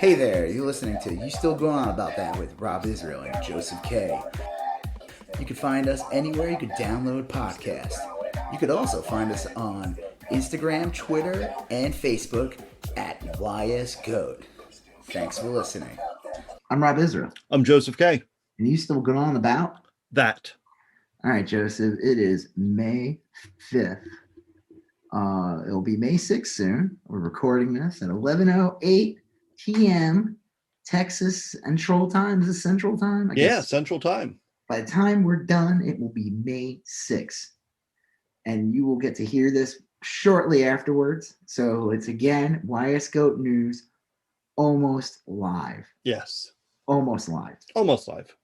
Hey there, you're listening to You Still Going On About That with Rob Israel and Joseph K. You can find us anywhere you could download podcasts. You could also find us on Instagram, Twitter, and Facebook at YSGOAT. Thanks for listening. I'm Rob Israel. I'm Joseph K. And you still going on about that? All right, Joseph, it is May 5th. It'll be May 6th soon. We're recording this at 11:08 p.m. Texas Central Time. Is it Central Time? I guess Central Time. By the time we're done, it will be May 6th. And you will get to hear this shortly afterwards. So it's again, YSGOAT News, almost live. Yes. Almost live. Almost live.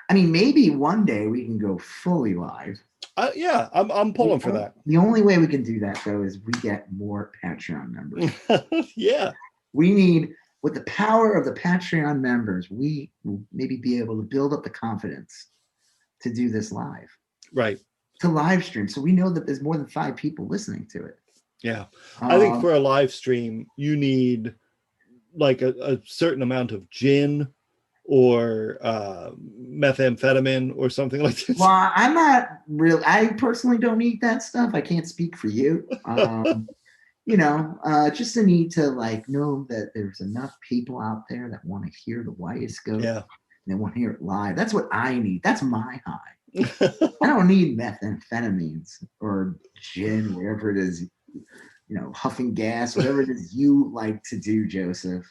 I mean, maybe one day we can go fully live. Yeah, I'm pulling for that. The only way we can do that, though, is we get more Patreon members. Yeah. We need, with the power of the Patreon members, we will maybe be able to build up the confidence to do this live. Right. To live stream. So we know that there's more than 5 people listening to it. Yeah. I think for a live stream, you need like a certain amount of gin or methamphetamine or something like this. Well, I'm not real. I personally don't eat that stuff. I can't speak for you. Just the need to know that there's enough people out there that want to hear the YSGOAT. Yeah. They want to hear it live. That's what I need. That's my high. I don't need methamphetamines or gin, whatever it is, huffing gas, whatever it is you like to do, Joseph.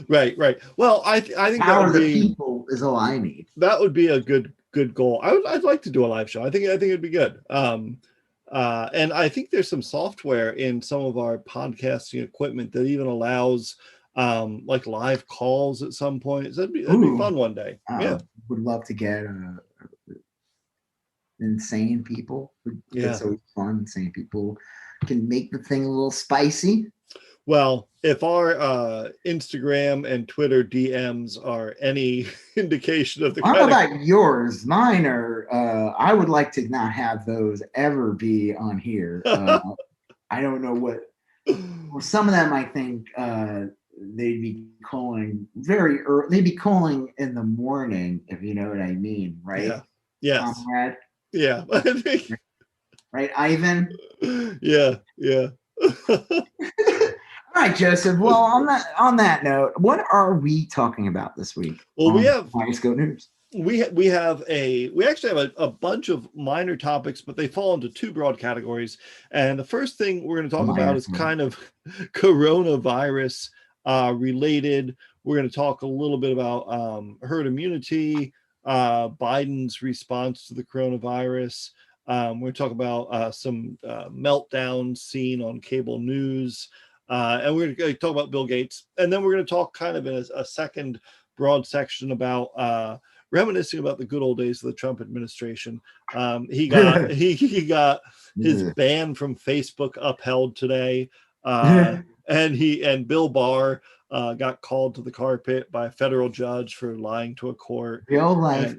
Right. Well, I think power of the people is all I need. That would be a good goal. I'd like to do a live show. I think it'd be good. And I think there's some software in some of our podcasting equipment that even allows like live calls at some point. So that'd be fun one day. Yeah, would love to get insane people. It's always fun. Insane people can make the thing a little spicy. Well, if our Instagram and Twitter DMs are any indication of the how about yours? Mine are, I would like to not have those ever be on here. I don't know what, well, some of them I think they'd be calling very early. They'd be calling in the morning, if you know what I mean, right? Yeah. Yes. Comrade? Yeah. Right, Ivan? Yeah. All right, Joseph. Well, on that note, what are we talking about this week? Well, we have YSGOAT News. We actually have a bunch of minor topics, but they fall into 2 broad categories. And the first thing we're going to talk about is kind of coronavirus related. We're going to talk a little bit about herd immunity, Biden's response to the coronavirus. We're going to talk about some meltdowns seen on cable news. And we're going to talk about Bill Gates. And then we're going to talk kind of in a second broad section about reminiscing about the good old days of the Trump administration. He got his ban from Facebook upheld today. And Bill Barr got called to the carpet by a federal judge for lying to a court. Real life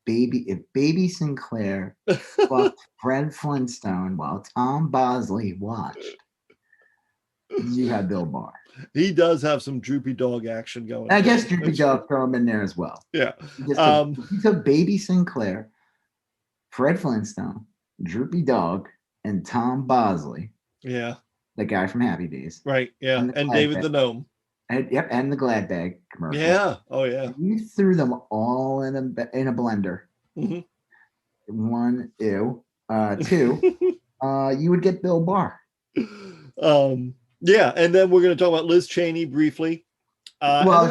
if Baby Sinclair fucked Fred Flintstone while Tom Bosley watched, you have Bill Barr. He does have some droopy dog action going. I guess droopy dog, throw him in there as well. Yeah. He took Baby Sinclair, Fred Flintstone, droopy dog, and Tom Bosley. Yeah. The guy from Happy Days. Right. Yeah. And David the Gnome. And the Glad Bag commercial. Yeah. Oh yeah. You threw them all in a blender. Mm-hmm. 1, ew. 2, you would get Bill Barr. Yeah, and then we're going to talk about Liz Cheney briefly.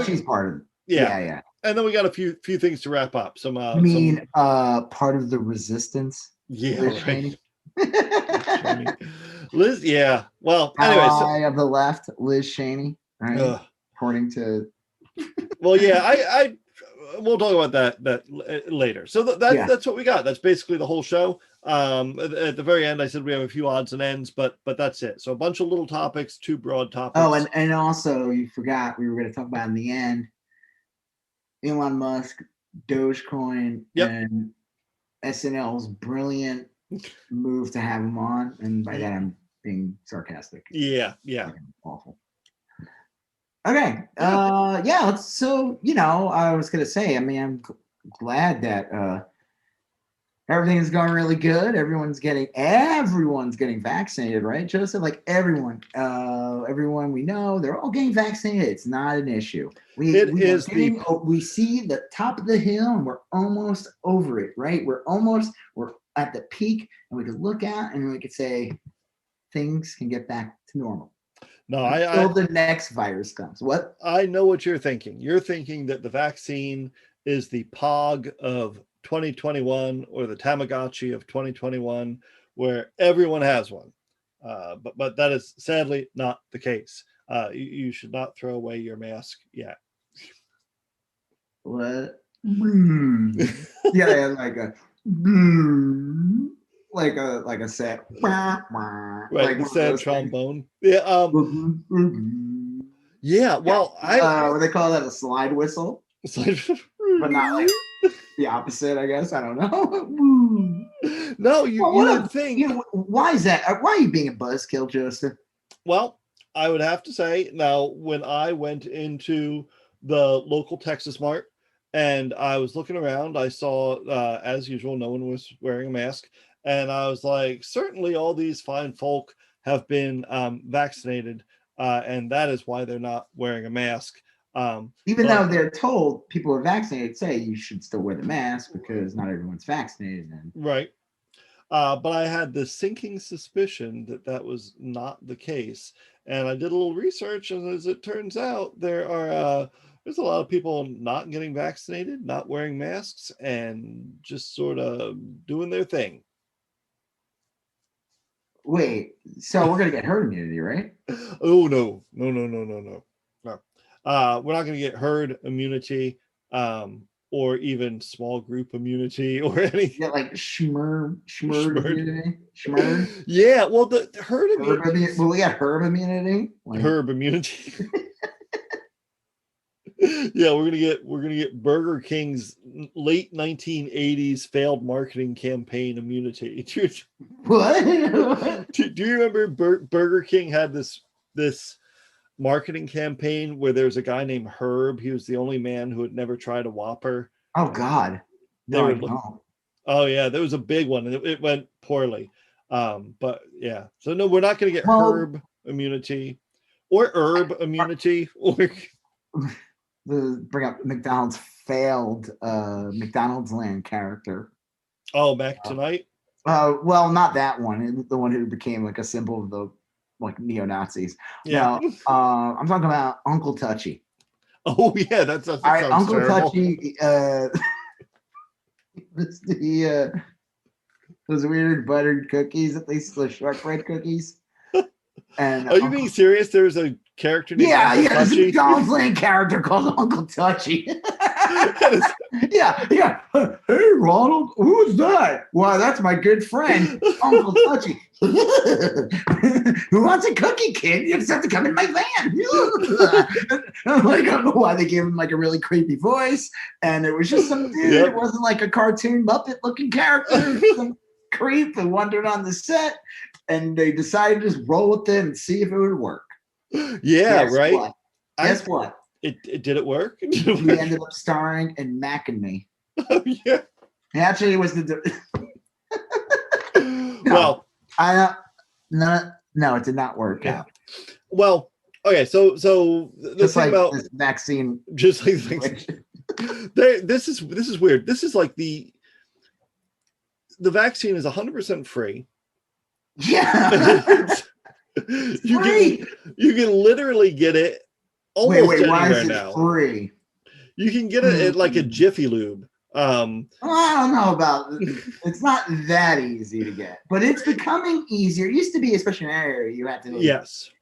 She's part of it. Yeah. And then we got a few things to wrap up. Part of the resistance? Yeah, Liz Cheney. Liz, yeah. Well, anyway, of the left, Liz Cheney, right? According to. Well, yeah, we'll talk about that later. So that's what we got. That's basically the whole show. At the very end, I said we have a few odds and ends, but that's it. So a bunch of little topics, 2 broad topics. Oh, and also you forgot we were going to talk about in the end, Elon Musk, Dogecoin, and SNL's brilliant move to have him on, and by that I'm being sarcastic. Yeah. Awful. Okay. Yeah. So I was gonna say. I mean, I'm glad that everything is going really good. Everyone's getting vaccinated, right, Joseph? Like everyone we know, they're all getting vaccinated. It's not an issue. We see the top of the hill, and we're almost over it, right? We're at the peak, and we could look out and we could say things can get back to normal. No, until the next virus comes. What? I know what you're thinking. You're thinking that the vaccine is the POG of 2021 or the Tamagotchi of 2021, where everyone has one. But that is sadly not the case. You should not throw away your mask yet. What? Yeah, like a sad, right? Like the sad trombone. Yeah. Yeah. Well, what they call that, a slide whistle, but not like the opposite. I guess I don't know. No, you would think. Why is that? Why are you being a buzzkill, Joseph? Well, I would have to say now, when I went into the local Texas Mart and I was looking around, I saw, as usual, no one was wearing a mask. And I was like, certainly all these fine folk have been vaccinated, and that is why they're not wearing a mask. Even though they're told, people are vaccinated say you should still wear the mask because not everyone's vaccinated. Right. But I had the sinking suspicion that was not the case. And I did a little research, and as it turns out, there's a lot of people not getting vaccinated, not wearing masks, and just sort of doing their thing. Wait, so we're gonna get herd immunity, right? Oh no. We're not gonna get herd immunity, or even small group immunity or anything. Yeah, like schmurd immunity. Schmurd. Yeah, well, the herd immunity. We got herb immunity. Herb immunity. Yeah, we're gonna get Burger King's late 1980s failed marketing campaign immunity. What? Do you remember Burger King had this marketing campaign where there's a guy named Herb? He was the only man who had never tried a Whopper. Oh God, no, I don't. Oh yeah, there was a big one, and it went poorly. But yeah, so no, we're not gonna get herb immunity or herb immunity or. Bring up McDonald's failed McDonald's Land character. Oh, Mac Tonight? Well, not that one. The one who became like a symbol of the neo-Nazis. Yeah. No, I'm talking about Uncle Touchy. Oh yeah, that sounds all right, Uncle terrible. Touchy. Those weird buttered cookies, at least the shortbread cookies. And are you being serious? There's a character named Uncle Touchy? There's a McDonald's Land character called Uncle Touchy. Yeah. Hey, Ronald, who's that? Why, that's my good friend, Uncle Touchy. Who wants a cookie, kid? You just have to come in my van. I'm like, I don't know why they gave him like a really creepy voice, and it was just some dude. Yep. It wasn't like a cartoon Muppet-looking character. Some creep who wandered on the set, and they decided to just roll with it and see if it would work. Yeah, right. Guess what? Did it work? He ended up starring in Mac and Me. Oh yeah. Actually, it was the. Well, no, it did not work out. Well, okay, so the just thing like about this vaccine, just like this is weird. This is like the vaccine is 100% free. Yeah. You can literally get it almost wait, why anywhere is it now. Free? You can get it at like a Jiffy Lube. I don't know about it's not that easy to get, but it's becoming easier. It used to be, especially in our area, you had to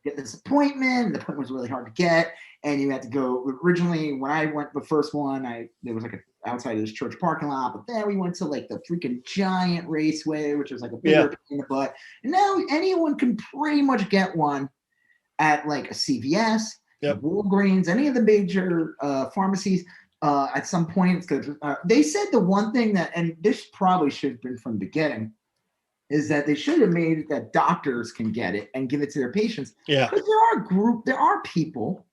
get this appointment. The appointment was really hard to get, and you had to go. Originally, when I went the first one, there was like outside of this church parking lot, but then we went to like the freaking giant raceway, which was like a bigger pain in the butt. And now anyone can pretty much get one at like a CVS, Walgreens, any of the major pharmacies. At some point, because they said the one thing that, and this probably should have been from the beginning, is that they should have made it that doctors can get it and give it to their patients. Yeah, because there are people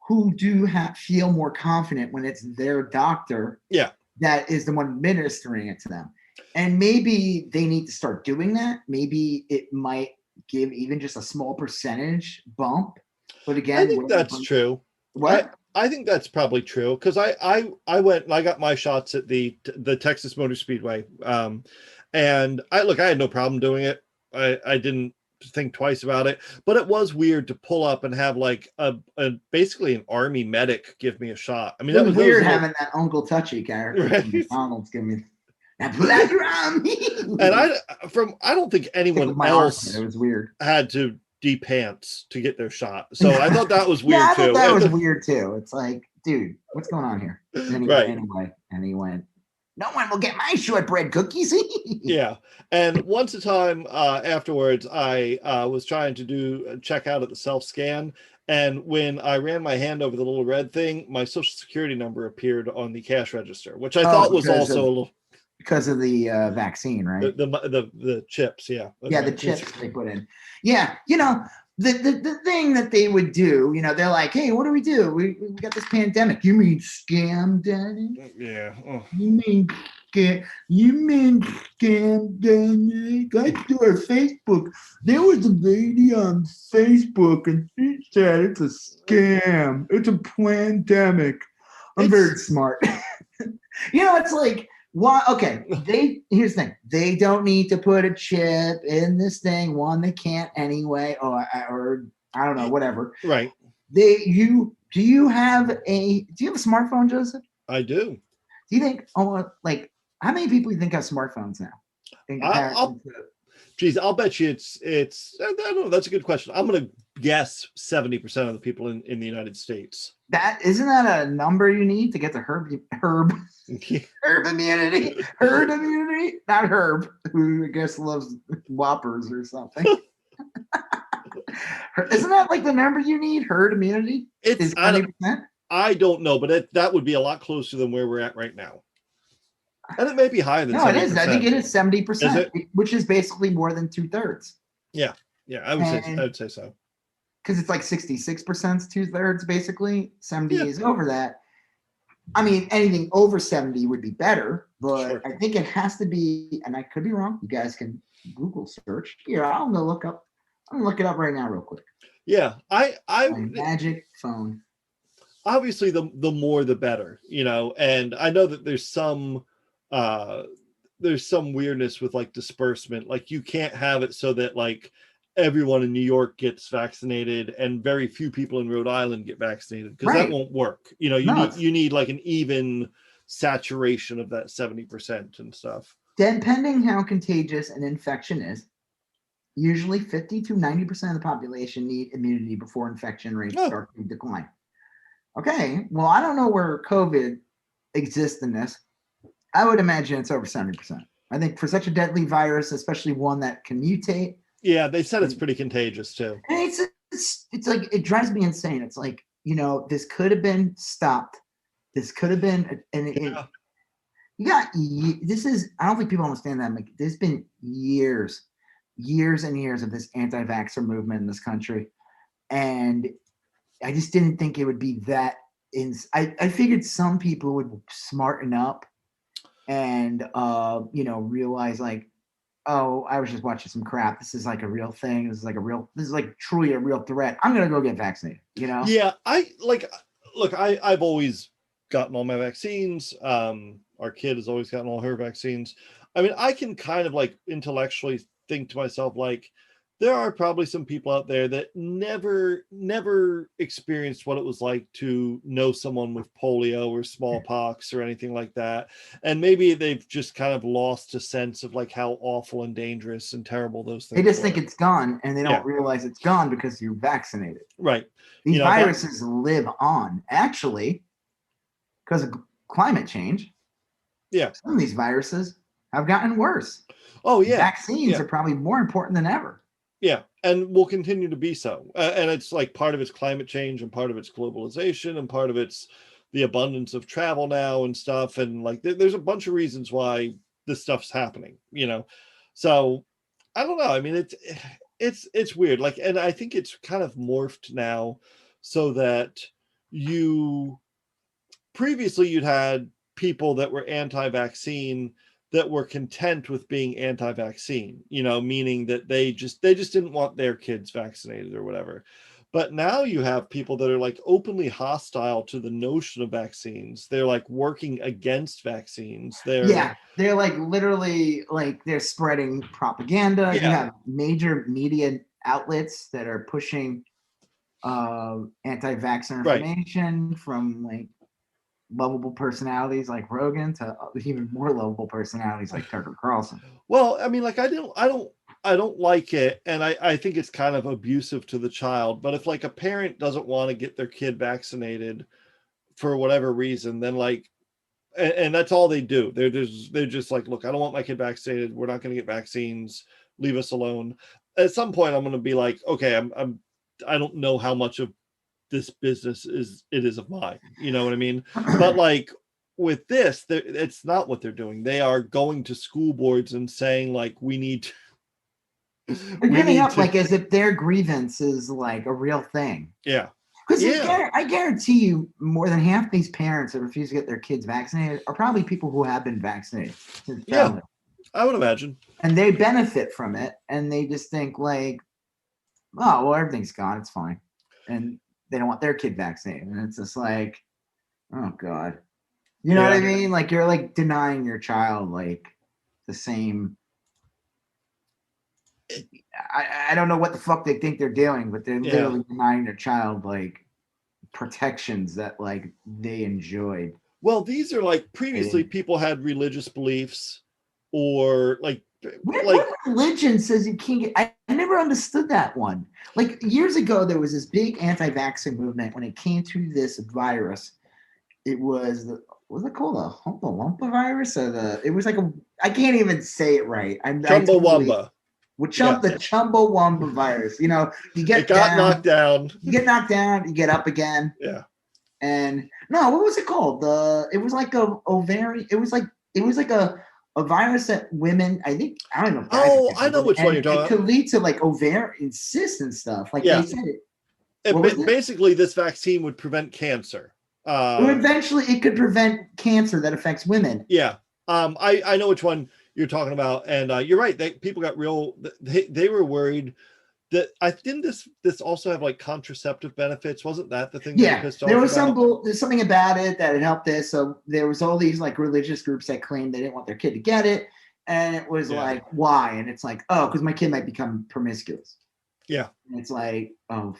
who do feel more confident when it's their doctor that is the one administering it to them. And maybe they need to start doing that. Maybe it might give even just a small percentage bump. But again, I think that's true. What? I think that's probably true, because I went and I got my shots at the Texas Motor Speedway, and I had no problem doing it. I didn't think twice about it, but it was weird to pull up and have like a basically an army medic give me a shot. I mean, that was weird having that Uncle Touchy character right? from McDonald's give me. Now pull out your arm. And I don't think anyone else it was weird had to de-pants to get their shot. So I thought that was weird I too. thought that was weird too. It's like, dude, what's going on here? Right. And he went, no one will get my shortbread cookies. Yeah. And once a time afterwards, I was trying to check out at the self-scan. And when I ran my hand over the little red thing, my social security number appeared on the cash register, which I thought was also a little... Because of the vaccine, right? The chips, yeah. Yeah, the chips they put in. Yeah, the thing that they would do, they're like, hey, what do? We got this pandemic. You mean scam, Danny? Yeah. Oh. You mean scam, Danny? Let's do our Facebook. There was a lady on Facebook and she said it's a scam. It's a pandemic. I'm very smart. It's like, why? Okay, here's the thing. They don't need to put a chip in this thing. One, they can't anyway, or I don't know, whatever. Right. Do you have a smartphone, Joseph? I do. Do you think how many people do you think have smartphones now? I'll bet you it's I don't know, that's a good question. I'm gonna guess 70% of the people in the United States. Isn't that a number you need to get the herd immunity? Herd immunity? Not Herb, who I guess loves Whoppers or something. Isn't that like the number you need? Herd immunity? It's 20%? I don't know, but that would be a lot closer than where we're at right now. And it may be higher than 70%. No, it is. I think it is 70%, which is basically more than 2/3. Yeah. Yeah, I would say so. Because it's like 66% 2/3, basically. 70 is over that. I mean, anything over 70 would be better, but sure. I think it has to be, and I could be wrong. You guys can Google search. Here, I'm gonna look it up right now, real quick. Yeah, my magic phone. Obviously, the more the better, and I know that there's some weirdness with like disbursement. Like you can't have it so that like everyone in New York gets vaccinated and very few people in Rhode Island get vaccinated, because that won't work. You need like an even saturation of that 70% and stuff. Depending how contagious an infection is, usually 50 to 90% of the population need immunity before infection rates start to decline. Okay, well, I don't know where COVID exists in this. I would imagine it's over 70%. I think for such a deadly virus, especially one that can mutate. Yeah, they said it's pretty contagious too. And it's like, it drives me insane. It's like, this could have been stopped. This could have been, I don't think people understand that. Like, there's been years and years of this anti-vaxxer movement in this country. And I just didn't think it would be that. I figured some people would smarten up and, realize like, oh, I was just watching some crap. This is like a real thing. This is like truly a real threat. I'm going to go get vaccinated, Yeah. I've always gotten all my vaccines. Our kid has always gotten all her vaccines. I mean, I can kind of like intellectually think to myself, like, there are probably some people out there that never experienced what it was like to know someone with polio or smallpox or anything like that. And maybe they've just kind of lost a sense of like how awful and dangerous and terrible those things are. They just think it's gone, and they don't realize it's gone because you're vaccinated. Right. These viruses live on, actually, because of climate change. Yeah. Some of these viruses have gotten worse. Oh, yeah. Vaccines are probably more important than ever. Yeah, and will continue to be so. And it's like part of it's climate change, and part of it's globalization, and part of it's the abundance of travel now and stuff. And like, there's a bunch of reasons why this stuff's happening, So I don't know. I mean, it's weird. Like, and I think it's kind of morphed now so that, previously you'd had people that were anti-vaccine that were content with being anti-vaccine, meaning that they just didn't want their kids vaccinated or whatever. But now you have people that are like openly hostile to the notion of vaccines. They're like working against vaccines. They're like literally like they're spreading propaganda. You have major media outlets that are pushing anti-vaxxer information, from like lovable personalities like Rogan to even more lovable personalities like Tucker Carlson. Well, I mean, like I don't like it, and I think it's kind of abusive to the child. But if like a parent doesn't want to get their kid vaccinated for whatever reason, then like, and that's all they do. They're just like, look, I don't want my kid vaccinated. We're not going to get vaccines. Leave us alone. At some point, I'm going to be like, okay, I don't know how much of this business is of mine. You know what I mean? But like with this, it's not what they're doing. They are going to school boards and saying like, we need to. They're giving up like as if their grievance is like a real thing. Yeah. Because I guarantee you more than half these parents that refuse to get their kids vaccinated are probably people who have been vaccinated since childhood. I would imagine. And they benefit from it, and they just think like, oh, well, everything's gone. It's fine. And they don't want their kid vaccinated. And it's just like, oh, God. You know what I mean? Like, you're like denying your child like the same. I don't know what the fuck they think they're doing, but they're literally denying their child like protections that like they enjoyed. Well, these are like previously people had religious beliefs or like what religion says you can't get? I never understood that one. Like years ago, there was this big anti-vaccine movement when it came to this virus. It was what's it called? The Humpa Lumpa virus, or it was like I can't even say it right. Chumbawamba. The Chumbawamba virus. You know, you get knocked down. You get knocked down. You get up again. Yeah. And no, what was it called? It was like a ovarian. It was like a virus that women. I don't know. I know which one you're talking about. It could lead to like ovarian cysts and stuff. Like they said it. Basically, this vaccine would prevent cancer. Eventually, it could prevent cancer that affects women. Yeah. I know which one you're talking about, and you're right. People got real. They were worried that didn't this also have like contraceptive benefits? Wasn't that the thing? Yeah, there was there's something about it that it helped this. So there was all these like religious groups that claimed they didn't want their kid to get it, and it was like why? And it's like because my kid might become promiscuous. Yeah, and it's like fuck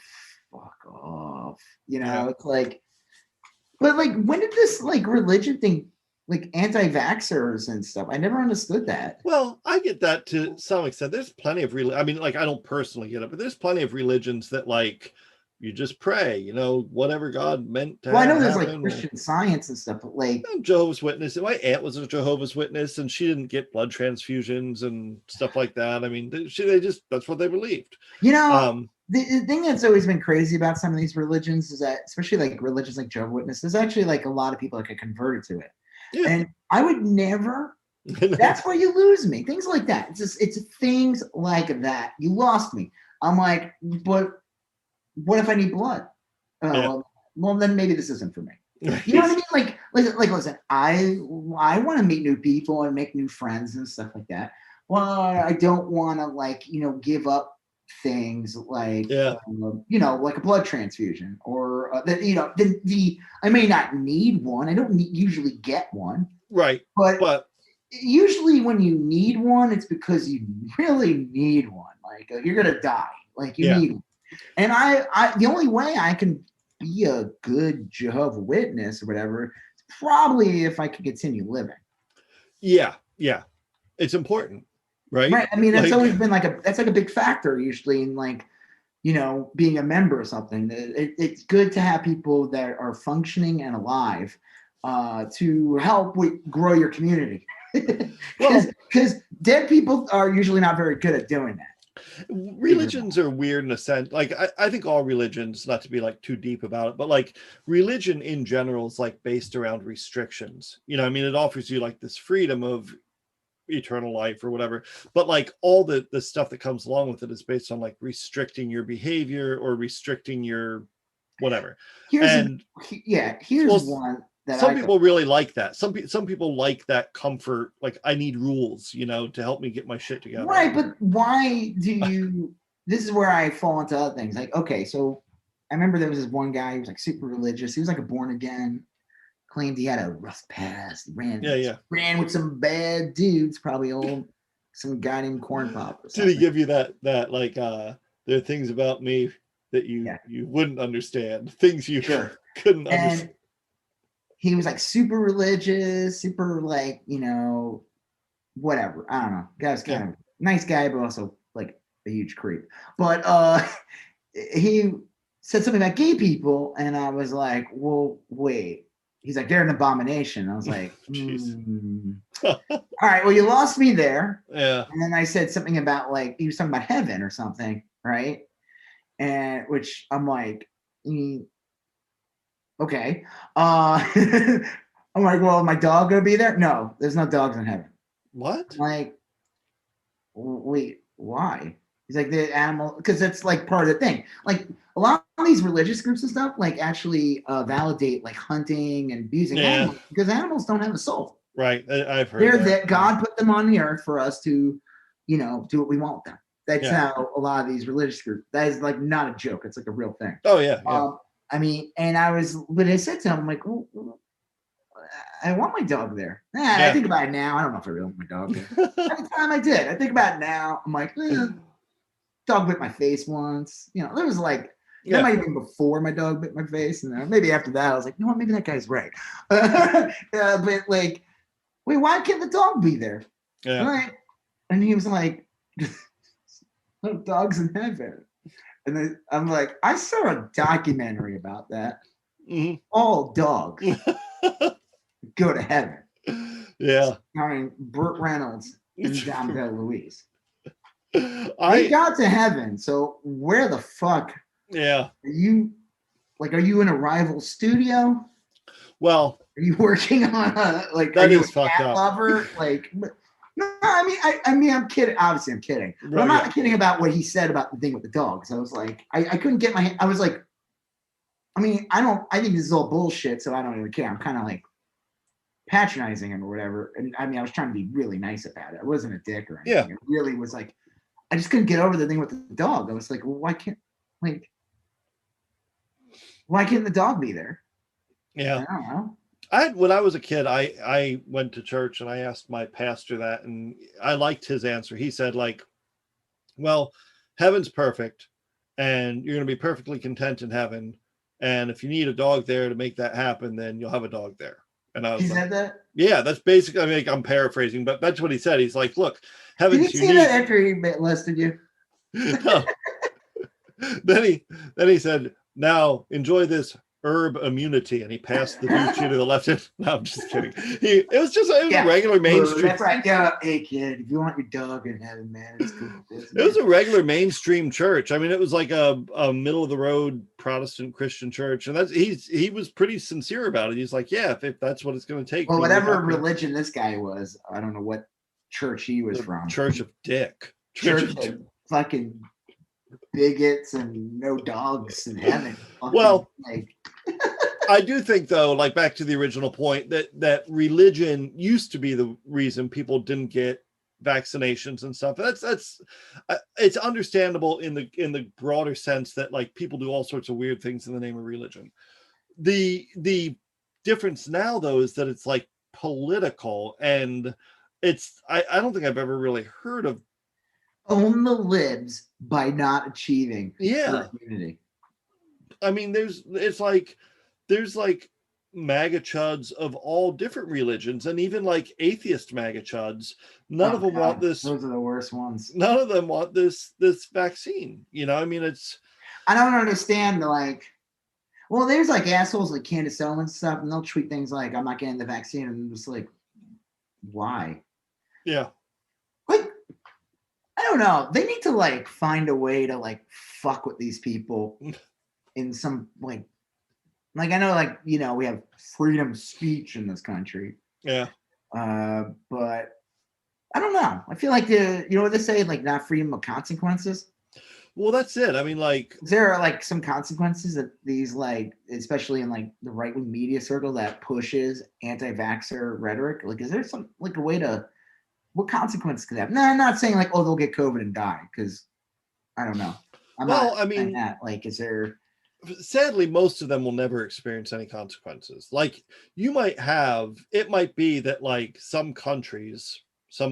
off. It's like, but like when did this like religion thing? Like anti-vaxxers and stuff. I never understood that. Well, I get that to some extent. There's plenty of I mean, like I don't personally get it, but there's plenty of religions that like you just pray, whatever God meant to. Well, I know there's like Christian Science and stuff, but like Jehovah's Witness. My aunt was a Jehovah's Witness, and she didn't get blood transfusions and stuff like that. I mean, they just that's what they believed. The thing that's always been crazy about some of these religions is that, especially like religions like Jehovah's Witness, there's actually like a lot of people that get converted to it. Yeah. And I would never. That's where you lose me. Things like that. It's things like that. You lost me. I'm like, but what if I need blood? Well, then maybe this isn't for me. You know what I mean? Like, listen. I want to meet new people and make new friends and stuff like that. Well, I don't want to give up things like like a blood transfusion or I may not need one. I don't usually get one, right? But usually when you need one, it's because you really need one. Like you're gonna die, like you need one. And I the only way I can be a good Jehovah's Witness or whatever is probably if I could continue living. Yeah, it's important. Right. I mean, that's always been that's a big factor usually in being a member or something. It's good to have people that are functioning and alive to help grow your community. Because dead people are usually not very good at doing that. Religions are weird in a sense. Like I think all religions, not to be like too deep about it, but like religion in general is like based around restrictions. I mean, it offers you like this freedom of eternal life or whatever, but like all the stuff that comes along with it is based on like restricting your behavior or restricting your whatever. Here's well, one that some people really like that. Some people like that comfort. Like, I need rules, to help me get my shit together. Right, but why do you? This is where I fall into other things. Like, okay, so I remember there was this one guy who was like super religious. He was like a born again. Claimed he had a rough past. Ran with some bad dudes, probably some guy named Corn Pop or something. Did he give you that like there are things about me that you wouldn't understand, things you couldn't understand? He was like super religious, super like, whatever. I don't know. Guy was kind of nice guy, but also like a huge creep. But he said something about gay people, and I was like, well, wait. He's like, they're an abomination. I was like, all right, well, you lost me there. Yeah. And then I said something about like, he was talking about heaven or something, right? And which I'm like, okay. I'm like, well, is my dog gonna be there? No, there's no dogs in heaven. What? I'm like, wait, why? He's like, the animal, because that's like part of the thing. Like a lot of these religious groups and stuff, like actually validate like hunting and abusing animals, because animals don't have a soul. Right, I've heard that. God put them on the earth for us to, do what we want with them. That's how a lot of these religious groups. That is like not a joke. It's like a real thing. Oh yeah. I mean, and but I said to him, I'm like, well, I want my dog there. I think about it now. I don't know if I really want my dog there. Every time I did, I think about it now. I'm like, dog bit my face once. There was like, that might have been before my dog bit my face. And maybe after that, I was like, maybe that guy's right. But like, wait, why can't the dog be there? Yeah. Right. And he was like, no dogs in heaven. And then I'm like, I saw a documentary about that. Mm-hmm. All dogs go to heaven. Yeah. Starring Burt Reynolds and John Bell Louise. They got to heaven. So where the fuck? Yeah. Are you in a rival studio? Well, are you working on that is fucked up. Lover? Like, no, I mean, I'm kidding. Obviously, I'm kidding. But I'm not kidding about what he said about the thing with the dogs. I was like, I couldn't get my. I was like, I mean, I think this is all bullshit, so I don't even care. I'm kind of like patronizing him or whatever. And I mean, I was trying to be really nice about it. I wasn't a dick or anything. Yeah. It really was like, I just couldn't get over the thing with the dog. I was like, well, why can't the dog be there? Yeah. I don't know. When I was a kid, I went to church and I asked my pastor that, and I liked his answer. He said, like, well, heaven's perfect and you're going to be perfectly content in heaven. And if you need a dog there to make that happen, then you'll have a dog there. And I was said that? Yeah, that's basically, I mean, I'm paraphrasing, but that's what he said. He's like, look, heaven's Did he say that after he listed you? No. Then he said, now enjoy this herb immunity, and he passed the dude to the left hand. No, I'm just kidding. It was a regular mainstream. That's right. Yeah, hey kid, if you want your dog in heaven, man, it's cool. It was a regular mainstream church. I mean, it was like a middle of the road Protestant Christian church, and he was pretty sincere about it. He's like, yeah, if that's what it's going to take. Well, whatever religion this guy was, I don't know what church he was from. Church of Dick. Church of fucking bigots and no dogs in heaven. Well, I do think, though, like back to the original point, that religion used to be the reason people didn't get vaccinations and stuff. That's it's understandable in the broader sense that like people do all sorts of weird things in the name of religion. The difference now, though, is that it's like political, and it's I don't think I've ever really heard of own the libs by not achieving herd immunity. I mean, there's like MAGA chuds of all different religions, and even like atheist MAGA chuds. None of them want this. Those are the worst ones. None of them want this vaccine. I mean, I don't understand well, there's like assholes like Candace Owens and stuff, and they'll tweet things like, I'm not getting the vaccine, and I'm just like, why? Yeah. Like, I don't know. They need to like find a way to like fuck with these people in some like I know like, we have freedom of speech in this country. Yeah. But I don't know. I feel like what they say, like not freedom of consequences. Well, that's it. I mean, like, is there like some consequences that these, like, especially in like the right wing media circle that pushes anti-vaxxer rhetoric? Like, is there some like a way to, what consequences could that have? No, I'm not saying like, oh, they'll get COVID and die, because I don't know. I'm not saying that. Like, is there? Sadly, most of them will never experience any consequences. Like, you might have, it might be that like some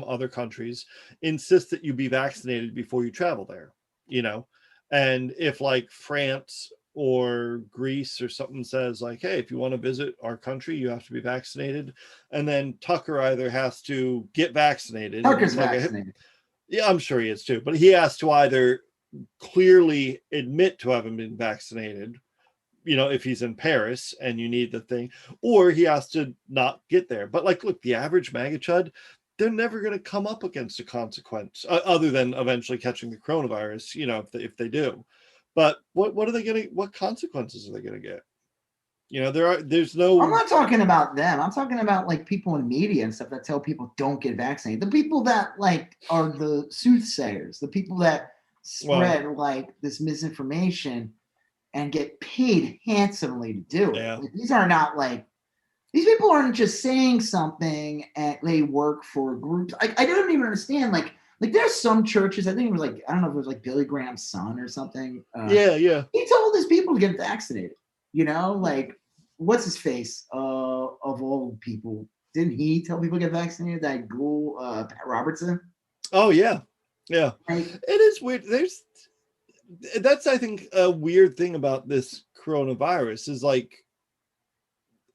other countries insist that you be vaccinated before you travel there, you know? And if like France or Greece or something says like, hey, if you want to visit our country, you have to be vaccinated. And then Tucker either has to get vaccinated. Tucker's vaccinated. Yeah, I'm sure he is too. But he has to either clearly admit to having been vaccinated, you know, if he's in Paris and you need the thing, or he has to not get there. But like, look, the average MAGA chud, they're never going to come up against a consequence other than eventually catching the coronavirus, you know, if they do. But what are they going to, what consequences are they going to get? You know, there's no. I'm not talking about them. I'm talking about like people in media and stuff that tell people don't get vaccinated. The people that like are the soothsayers, the people that spread like this misinformation and get paid handsomely to do it. Yeah. Like, these are not like, these people aren't just saying something and they work for groups. I don't even understand. Like there's some churches, I think it was like, I don't know if it was like Billy Graham's son or something. Yeah. He told his people to get vaccinated, you know, like, what's his face of all people? Didn't he tell people to get vaccinated? That ghoul, Pat Robertson? Oh, yeah. Yeah. Like, it is weird. That's, I think, a weird thing about this coronavirus is like,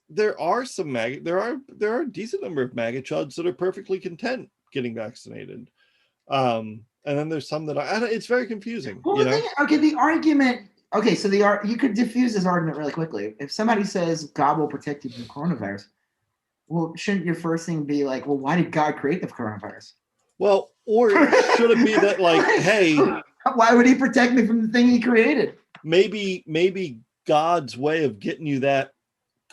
there are some there are a decent number of MAGA chuds that are perfectly content getting vaccinated. And then there's some that it's very confusing. Well, you know? the argument. Okay, so you could diffuse this argument really quickly. If somebody says God will protect you from coronavirus, well, shouldn't your first thing be like, well, why did God create the coronavirus? Well, or should it be that like, hey, why would he protect me from the thing he created? Maybe God's way of getting you that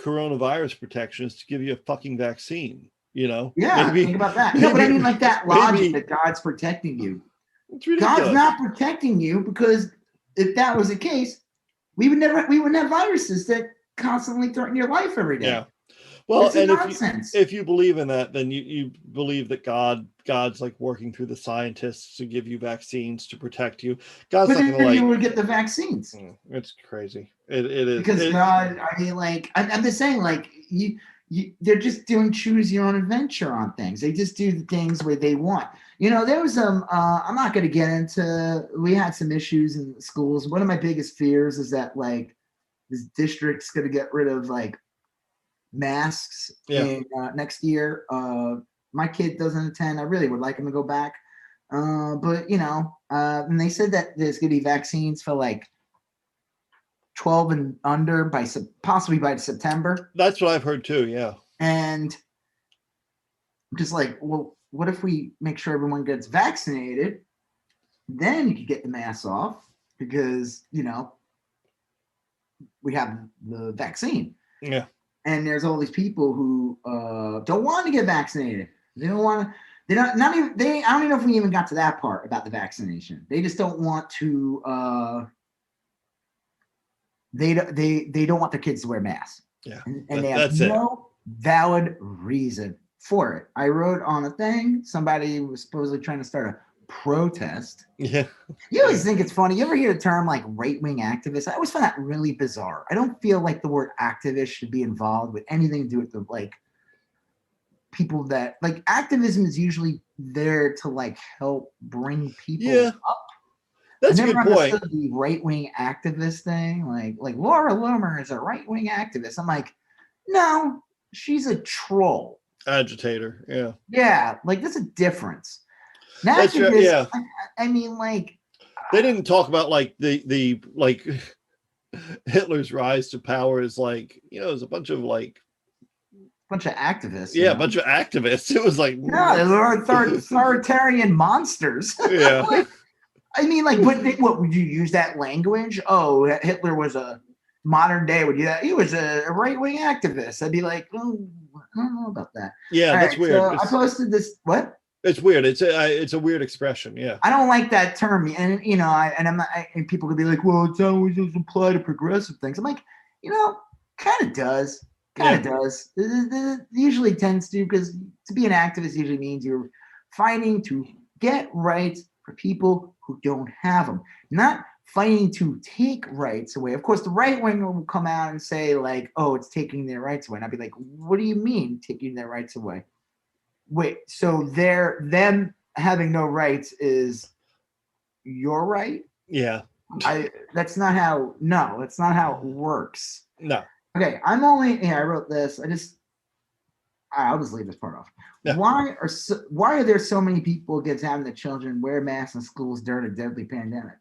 coronavirus protection is to give you a fucking vaccine, you know? Yeah, think about that. No, but I mean like that logic that God's protecting you. God's not protecting you, because if that was the case, we wouldn't have viruses that constantly threaten your life every day. Yeah. Well, and if you believe in that, then you believe that God's like working through the scientists to give you vaccines to protect you. God's not going to like. You would get the vaccines. It's crazy. It is because God. I mean, like I'm just saying, like they're just doing choose your own adventure on things. They just do the things where they want. You know, there was I'm not going to get into. We had some issues in schools. One of my biggest fears is that like this district's going to get rid of like masks in next year. My kid doesn't attend. I really would like him to go back, but you know, and they said that there's going to be vaccines for like 12 and under possibly by September. That's what I've heard too. Yeah, and I'm just like, well, what if we make sure everyone gets vaccinated? Then you could get the masks off, because you know we have the vaccine. Yeah. And there's all these people who don't want to get vaccinated. They don't want to. They don't. Not even. They. I don't even know if we even got to that part about the vaccination. They just don't want to. They don't want their kids to wear masks. Yeah. And they have no valid reason for it. I wrote on a thing. Somebody was supposedly trying to start a protest. Yeah. You always think it's funny. You ever hear the term like right-wing activist? I always find that really bizarre. I don't feel like the word activist should be involved with anything to do with the like people that like activism is usually there to like help bring people up. That's a good point. The right-wing activist thing, like Laura Loomer is a right-wing activist. I'm like, no, she's a troll. Agitator. Yeah. Yeah, like there's a difference. That's right, yeah. I mean, like they didn't talk about like the like Hitler's rise to power is like, you know, it was a bunch of activists. Yeah, a bunch of activists. It was like they were authoritarian monsters. Yeah. Like, I mean, like, what would you use that language? Oh, Hitler was a modern day. Would you? He was a right wing activist. I'd be like, oh, I don't know about that. Yeah, that's weird. So I posted this. What? It's weird. It's a weird expression. Yeah. I don't like that term. And, and people could be like, well, it's always apply to progressive things. I'm like, kind of does. Does. It usually tends to, because to be an activist usually means you're fighting to get rights for people who don't have them, not fighting to take rights away. Of course, the right wing will come out and say like, oh, it's taking their rights away. And I'd be like, what do you mean taking their rights away? Wait, so them having no rights is your right? Yeah. That's not how it works. No. Okay, I wrote this. I'll just leave this part off. Yeah. Why are there so many people against having the children wear masks in schools during a deadly pandemic?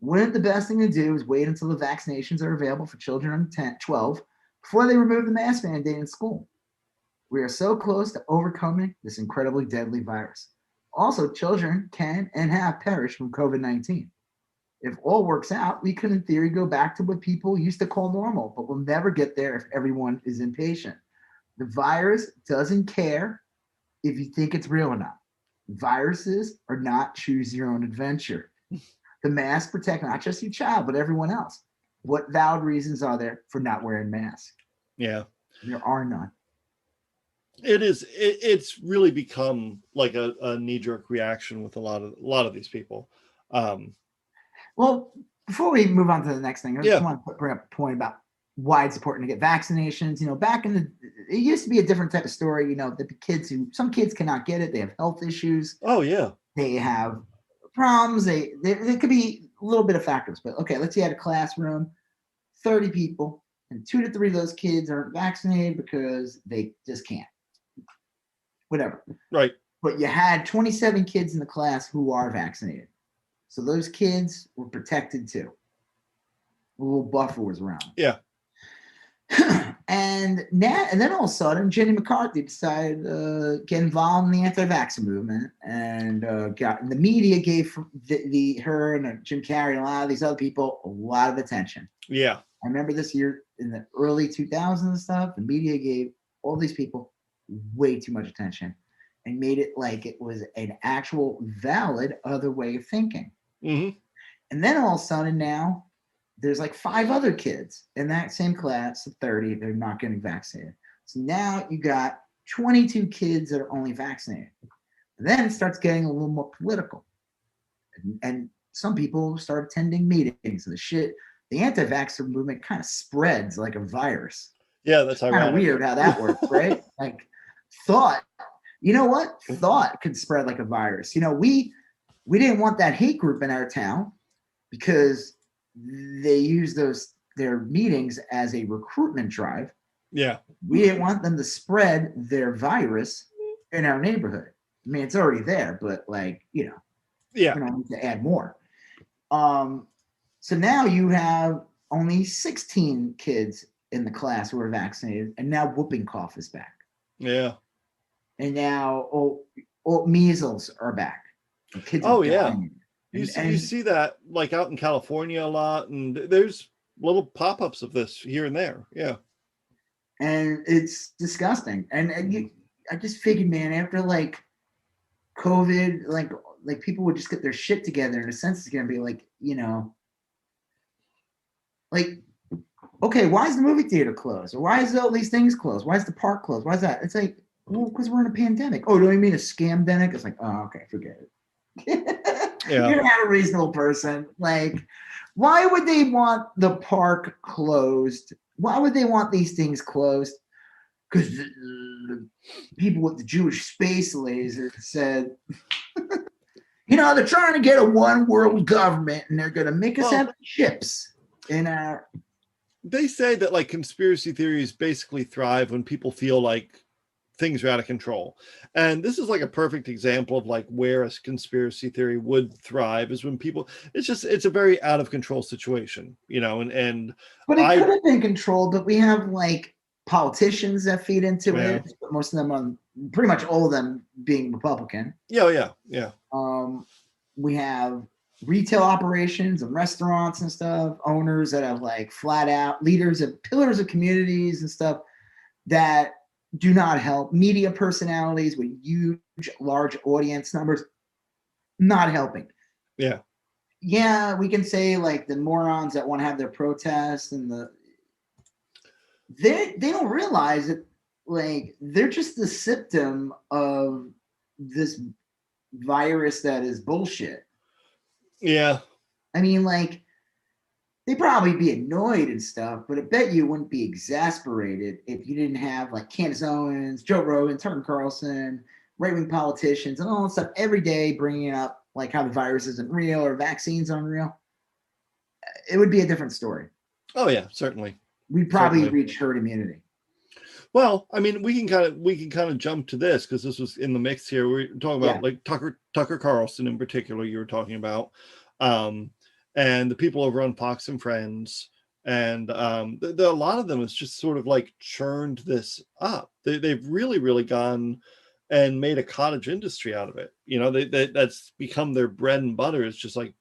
Wouldn't the best thing to do is wait until the vaccinations are available for children under 12 before they remove the mask mandate in school? We are so close to overcoming this incredibly deadly virus. Also, children can and have perished from COVID-19. If all works out, we could in theory go back to what people used to call normal, but we'll never get there if everyone is impatient. The virus doesn't care if you think it's real or not. Viruses are not choose your own adventure. The masks protect not just your child, but everyone else. What valid reasons are there for not wearing masks? Yeah. There are none. It's really become like a knee-jerk reaction with a lot of these people. Well, before we move on to the next thing, I just want to bring up a point about why it's important to get vaccinations. Back in it used to be a different type of story. Some kids cannot get it. They have health issues. Oh yeah. They have problems. There could be a little bit of factors, but okay, let's say you had a classroom, 30 people, and 2 to 3 of those kids aren't vaccinated because they just can't. Whatever. Right. But you had 27 kids in the class who are vaccinated. So those kids were protected too. A little buffer was around. Yeah. And then all of a sudden, Jenny McCarthy decided to get involved in the anti-vaxxer movement, and the media gave her and Jim Carrey and a lot of these other people a lot of attention. Yeah. I remember this year in the early 2000s and stuff, the media gave all these people way too much attention and made it like it was an actual valid other way of thinking. Mm-hmm. And then all of a sudden now, there's like 5 other kids in that same class of 30, they're not getting vaccinated. So now you got 22 kids that are only vaccinated. And then it starts getting a little more political. And some people start attending meetings and the anti-vaxxer movement kind of spreads like a virus. Yeah, that's kind of weird how that works, right? Like thought could spread like a virus. We didn't want that hate group in our town because they use their meetings as a recruitment drive. Yeah. We didn't want them to spread their virus in our neighborhood. I mean, it's already there, but yeah, we don't need to add more. So now you have only 16 kids in the class who are vaccinated, and now whooping cough is back. Yeah. And now measles are back. Kids are dying. You see that like out in California a lot, and there's little pop-ups of this here and there. Yeah. And it's disgusting. And I just figured, man, after like COVID, like people would just get their shit together. In a sense, it's gonna be like, like, okay, why is the movie theater closed? Or why is all these things closed? Why is the park closed? Why is that? It's like, well, because we're in a pandemic. Oh, do you mean a scam-demic? It's like, oh, okay, forget it. Yeah. You're not a reasonable person. Like, why would they want the park closed? Why would they want these things closed? Because people with the Jewish space laser said, they're trying to get a one world government and they're going to make us have chips in our. They say that like conspiracy theories basically thrive when people feel like things are out of control. And this is like a perfect example of like where a conspiracy theory would thrive is when people, it's a very out of control situation, and but it could have been controlled, but we have like politicians that feed into it. Most of them pretty much all of them being Republican. Yeah. We have retail operations and restaurants and stuff, owners that have like flat out leaders of pillars of communities and stuff that do not help. Media personalities with huge, large audience numbers, not helping. Yeah. Yeah, we can say like the morons that want to have their protests and they don't realize that like they're just the symptom of this virus that is bullshit. Yeah. I mean, like, they'd probably be annoyed and stuff, but I bet you wouldn't be exasperated if you didn't have like Candace Owens, Joe Rogan, Tucker Carlson, right-wing politicians, and all that stuff every day bringing up like how the virus isn't real or vaccines aren't real. It would be a different story. Oh yeah, certainly. We'd probably reach herd immunity. Well, I mean, we can kind of jump to this because this was in the mix here. We're talking about like Tucker Carlson in particular. You were talking about, and the people over on Fox and Friends, and a lot of them has just sort of like churned this up. They've really gone and made a cottage industry out of it. You know, that's become their bread and butter, is just like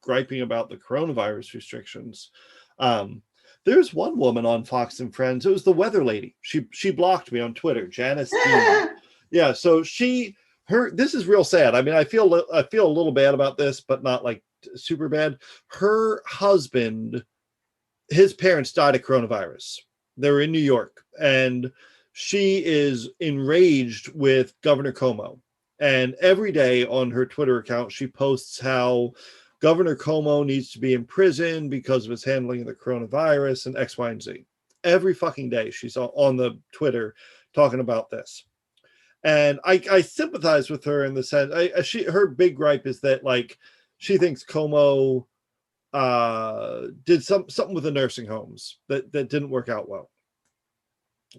griping about the coronavirus restrictions. There's one woman on Fox and Friends. It was the weather lady. She blocked me on Twitter, Janice Dean. Yeah, so this is real sad. I mean, I feel a little bad about this, but not like super bad. Her husband, his parents died of coronavirus. They were in New York, and she is enraged with Governor Cuomo. And every day on her Twitter account, she posts how Governor Cuomo needs to be in prison because of his handling of the coronavirus and X, Y, and Z. Every fucking day she's on the Twitter talking about this. And I sympathize with her in the sense, her big gripe is that like she thinks Cuomo did something with the nursing homes that didn't work out well.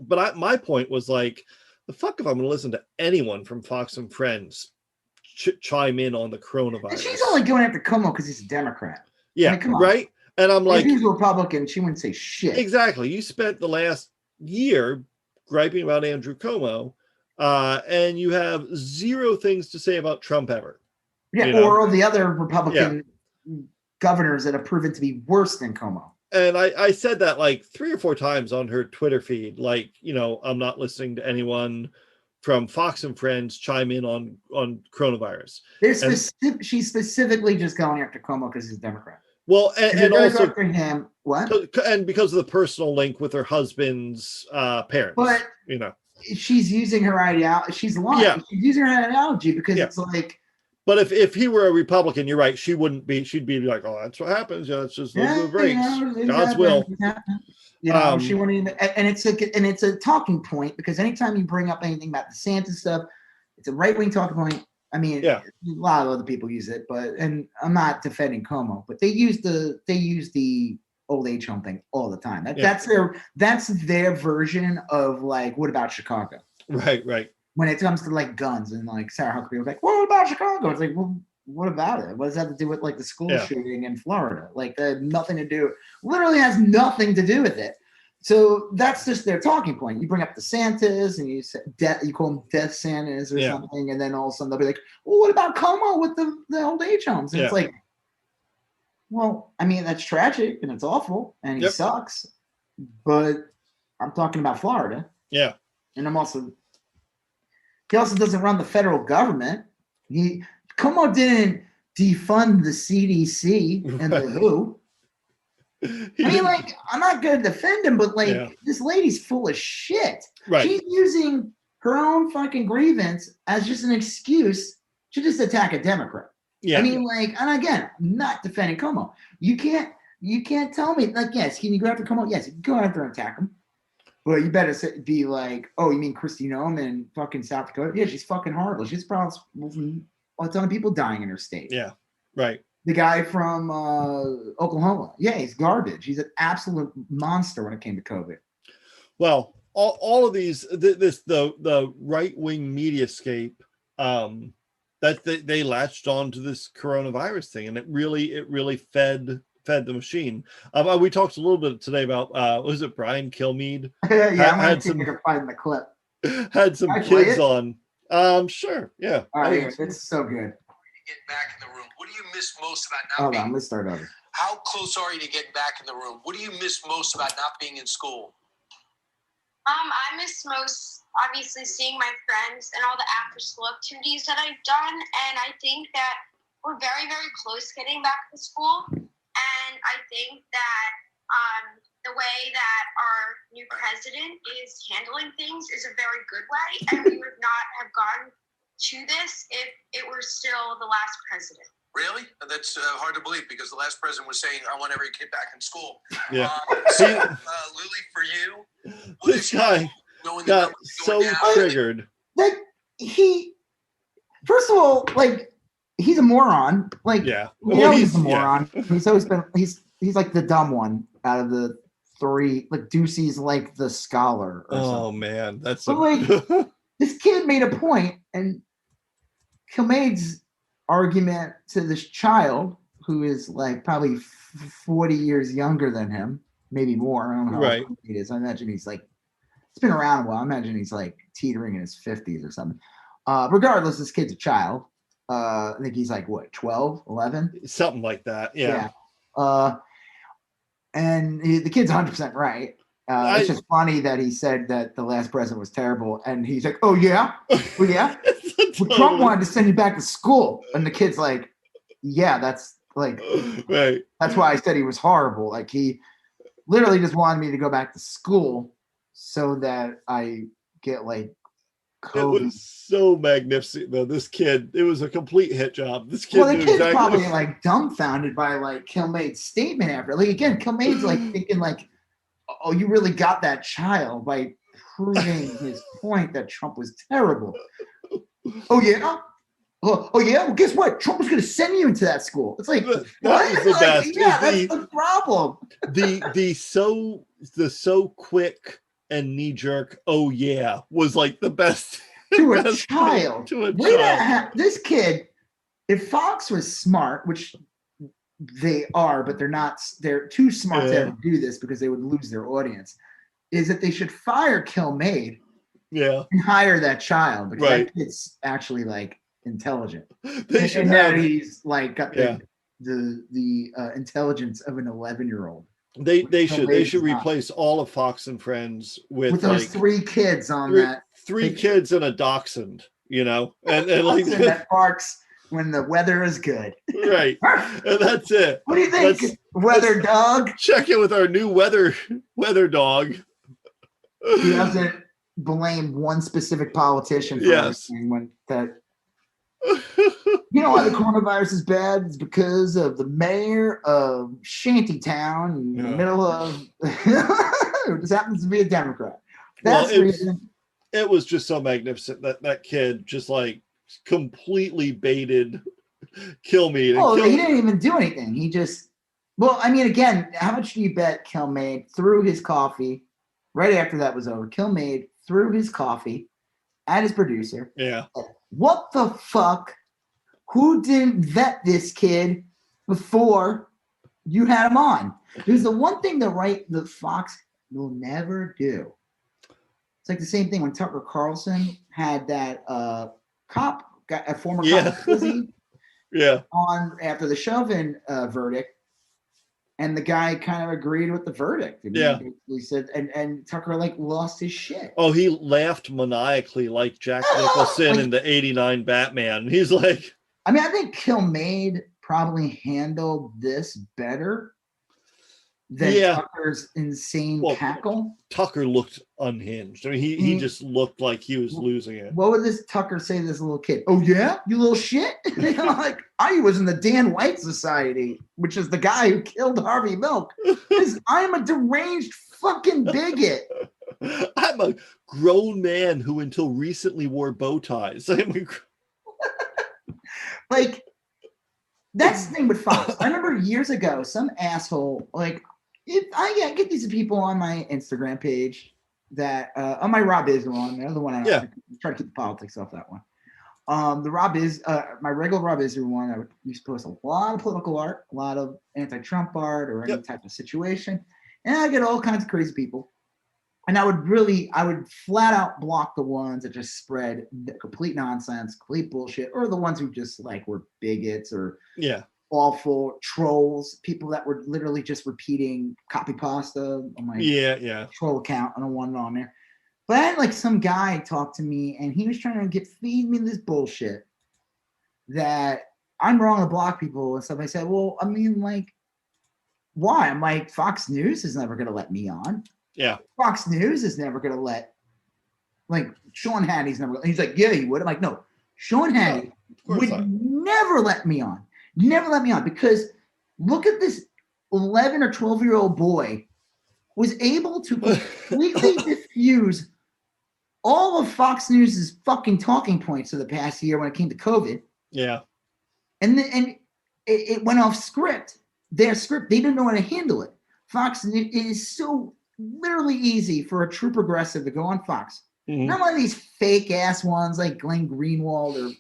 But my point was like, the fuck if I'm going to listen to anyone from Fox and Friends chime in on the coronavirus. And she's only going after Cuomo because he's a Democrat. Yeah, I mean, come on. Right? And I'm like, if he's a Republican, she wouldn't say shit. Exactly. You spent the last year griping about Andrew Cuomo, and you have zero things to say about Trump ever. Yeah, or the other Republican governors that have proven to be worse than Cuomo. And I said that like 3 or 4 times on her Twitter feed. Like, I'm not listening to anyone from Fox and Friends chime in on coronavirus. She's specifically just going after Cuomo because he's a Democrat. Well, and also for him, what? And because of the personal link with her husband's parents. But she's using her ideology. She's lying. Yeah. She's using her ideology because it's like. But if he were a Republican, you're right. She wouldn't be. She'd be like, "Oh, that's what happens. Yeah, it's just those breaks. God's will." She wouldn't even. And it's a talking point because anytime you bring up anything about the Santa stuff, it's a right-wing talking point. I mean, a lot of other people use it, and I'm not defending Cuomo, but they use the old age home thing all the time. That's their version of like, what about Chicago? Right. When it comes to like guns and like Sarah Huckabee was like, what about Chicago? It's like, well, what about it? What does that have to do with like the school shooting in Florida? Like nothing to do, literally has nothing to do with it. So that's just their talking point. You bring up the Santas and you call them death Santas or something. And then all of a sudden they'll be like, well, what about Cuomo with the old age homes? And it's like, well, I mean, that's tragic and it's awful and he sucks, but I'm talking about Florida. Yeah. And he also doesn't run the federal government. Cuomo didn't defund the CDC and the WHO. I mean, like, I'm not going to defend him, but like, this lady's full of shit. Right. She's using her own fucking grievance as just an excuse to just attack a Democrat. Yeah. I mean, like, and again, I'm not defending Cuomo. You can't tell me, like, yes, can you go after Cuomo? Yes, you can go after and attack him. But you better be like, oh, you mean Kristi Noem in fucking South Dakota? Yeah, she's fucking horrible. She's probably a ton of people dying in her state. Yeah, right. The guy from Oklahoma, he's garbage. He's an absolute monster when it came to COVID. Well, all of these, the right-wing mediascape, that they latched on to this coronavirus thing, and it really fed the machine. We talked a little bit today about was it Brian Kilmeade? I'm gonna see if I can find the clip. Had some kids on. Sure, yeah. All right, it's so good. Get back in the room. What do you miss most about not Hold being? on, let's start over. How close are you to getting back in the room? What do you miss most about not being in school? I miss most, obviously, seeing my friends and all the after-school activities that I've done. And I think that we're very, very close getting back to school. And I think that the way that our new president is handling things is a very good way. And we would not have gone to this if it were still the last president. Really? That's hard to believe because the last president was saying, I want every kid back in school. Yeah. Lily, for you, This guy got so triggered. Like, first of all, like, he's a moron. Like, yeah. He's a moron. Yeah. He's always been, he's like the dumb one out of the three. Like, Ducey's like the scholar. Or something. Man. That's this kid made a point, and Kilmaid's argument to this child who is like probably 40 years younger than him, maybe more. I don't know how old he is. I imagine he's like, it's been around a while. I imagine he's like teetering in his 50s or something. Regardless, this kid's a child. I think he's like, what, 12, 11? Something like that. Yeah. And the kid's 100% right. It's just funny that he said that the last president was terrible, and he's like, "Oh yeah, well, yeah." Well, Trump wanted to send you back to school, and the kid's like, "Yeah, that's like, right. That's why I said he was horrible. Like he literally just wanted me to go back to school so that I get like COVID." It was so magnificent though. This kid, it was a complete hit job. This kid, well, the kid's probably like dumbfounded by like Kilmaid's statement after. Like again, Kilmaid's like thinking like, oh, you really got that child by proving his point that Trump was terrible. Oh, yeah? Oh, yeah? Well, guess what? Trump was going to send you into that school. It's like, that was the best. Yeah, that's the problem. The so quick and knee-jerk, oh, yeah, was like the best. To a child. This kid, if Fox was smart, which they are, but they're too smart to ever do this because they would lose their audience, is that they should fire Kilmaid and hire that child because that kid's actually like intelligent. He's like got the intelligence of an 11-year-old. They should replace all of Fox and Friends with those like, 3 kids on that. 3 kids and a dachshund, and like that barks when the weather is good. Right. And that's it. What do you think, weather dog? Check in with our new weather dog. He doesn't blame one specific politician for everything when that. You know why the coronavirus is bad? It's because of the mayor of Shantytown in the middle of who just happens to be a Democrat. That's the reason. It was just so magnificent that kid just like completely baited Kilmaid. He didn't even do anything. He just, again, how much do you bet Kilmaid threw his coffee right after that was over? Kilmaid threw his coffee at his producer. Yeah. What the fuck? Who didn't vet this kid before you had him on? Because the one thing the Fox will never do. It's like the same thing when Tucker Carlson had that former cop on after the Chauvin verdict, and the guy kind of agreed with the verdict. And he said, and Tucker like lost his shit. Oh, he laughed maniacally like Jack Nicholson in the '89 Batman. He's like, I think Kilmaid probably handled this better than Tucker's insane cackle. Tucker looked unhinged. He just looked like he was losing it. What would this Tucker say to this little kid? Oh yeah, you little shit. Like I was in the Dan White Society, which is the guy who killed Harvey Milk. I'm a deranged fucking bigot. I'm a grown man who until recently wore bow ties. Like that's the thing with Fox. I remember years ago, some asshole like. I get these people on my Instagram page that on my Rob Is one, the other one I try to keep the politics off that one. The Rob Is my regular Rob Is one. I used to post a lot of political art, a lot of anti-Trump art or any type of situation, and I get all kinds of crazy people. And I would flat out block the ones that just spread complete nonsense, complete bullshit, or the ones who just like were bigots or awful trolls, people that were literally just repeating copy pasta on my troll account. I don't want it on there. But I had like some guy talk to me, and he was trying to feed me this bullshit that I'm wrong to block people and stuff. I said, well, I mean, like, why? I'm like, Fox News is never going to let me on. Yeah. Fox News is never going to let, like, Sean Hannity's never. He's like, yeah, he would. I'm like, no, Sean Hannity would never let me on. Never let me on, because look at this 11 or 12-year-old boy was able to completely diffuse all of Fox News's fucking talking points of the past year when it came to COVID. Yeah. And it went off script. Their script, they didn't know how to handle it. Fox, it is so literally easy for a true progressive to go on Fox. Mm-hmm. Not one of these fake ass ones like Glenn Greenwald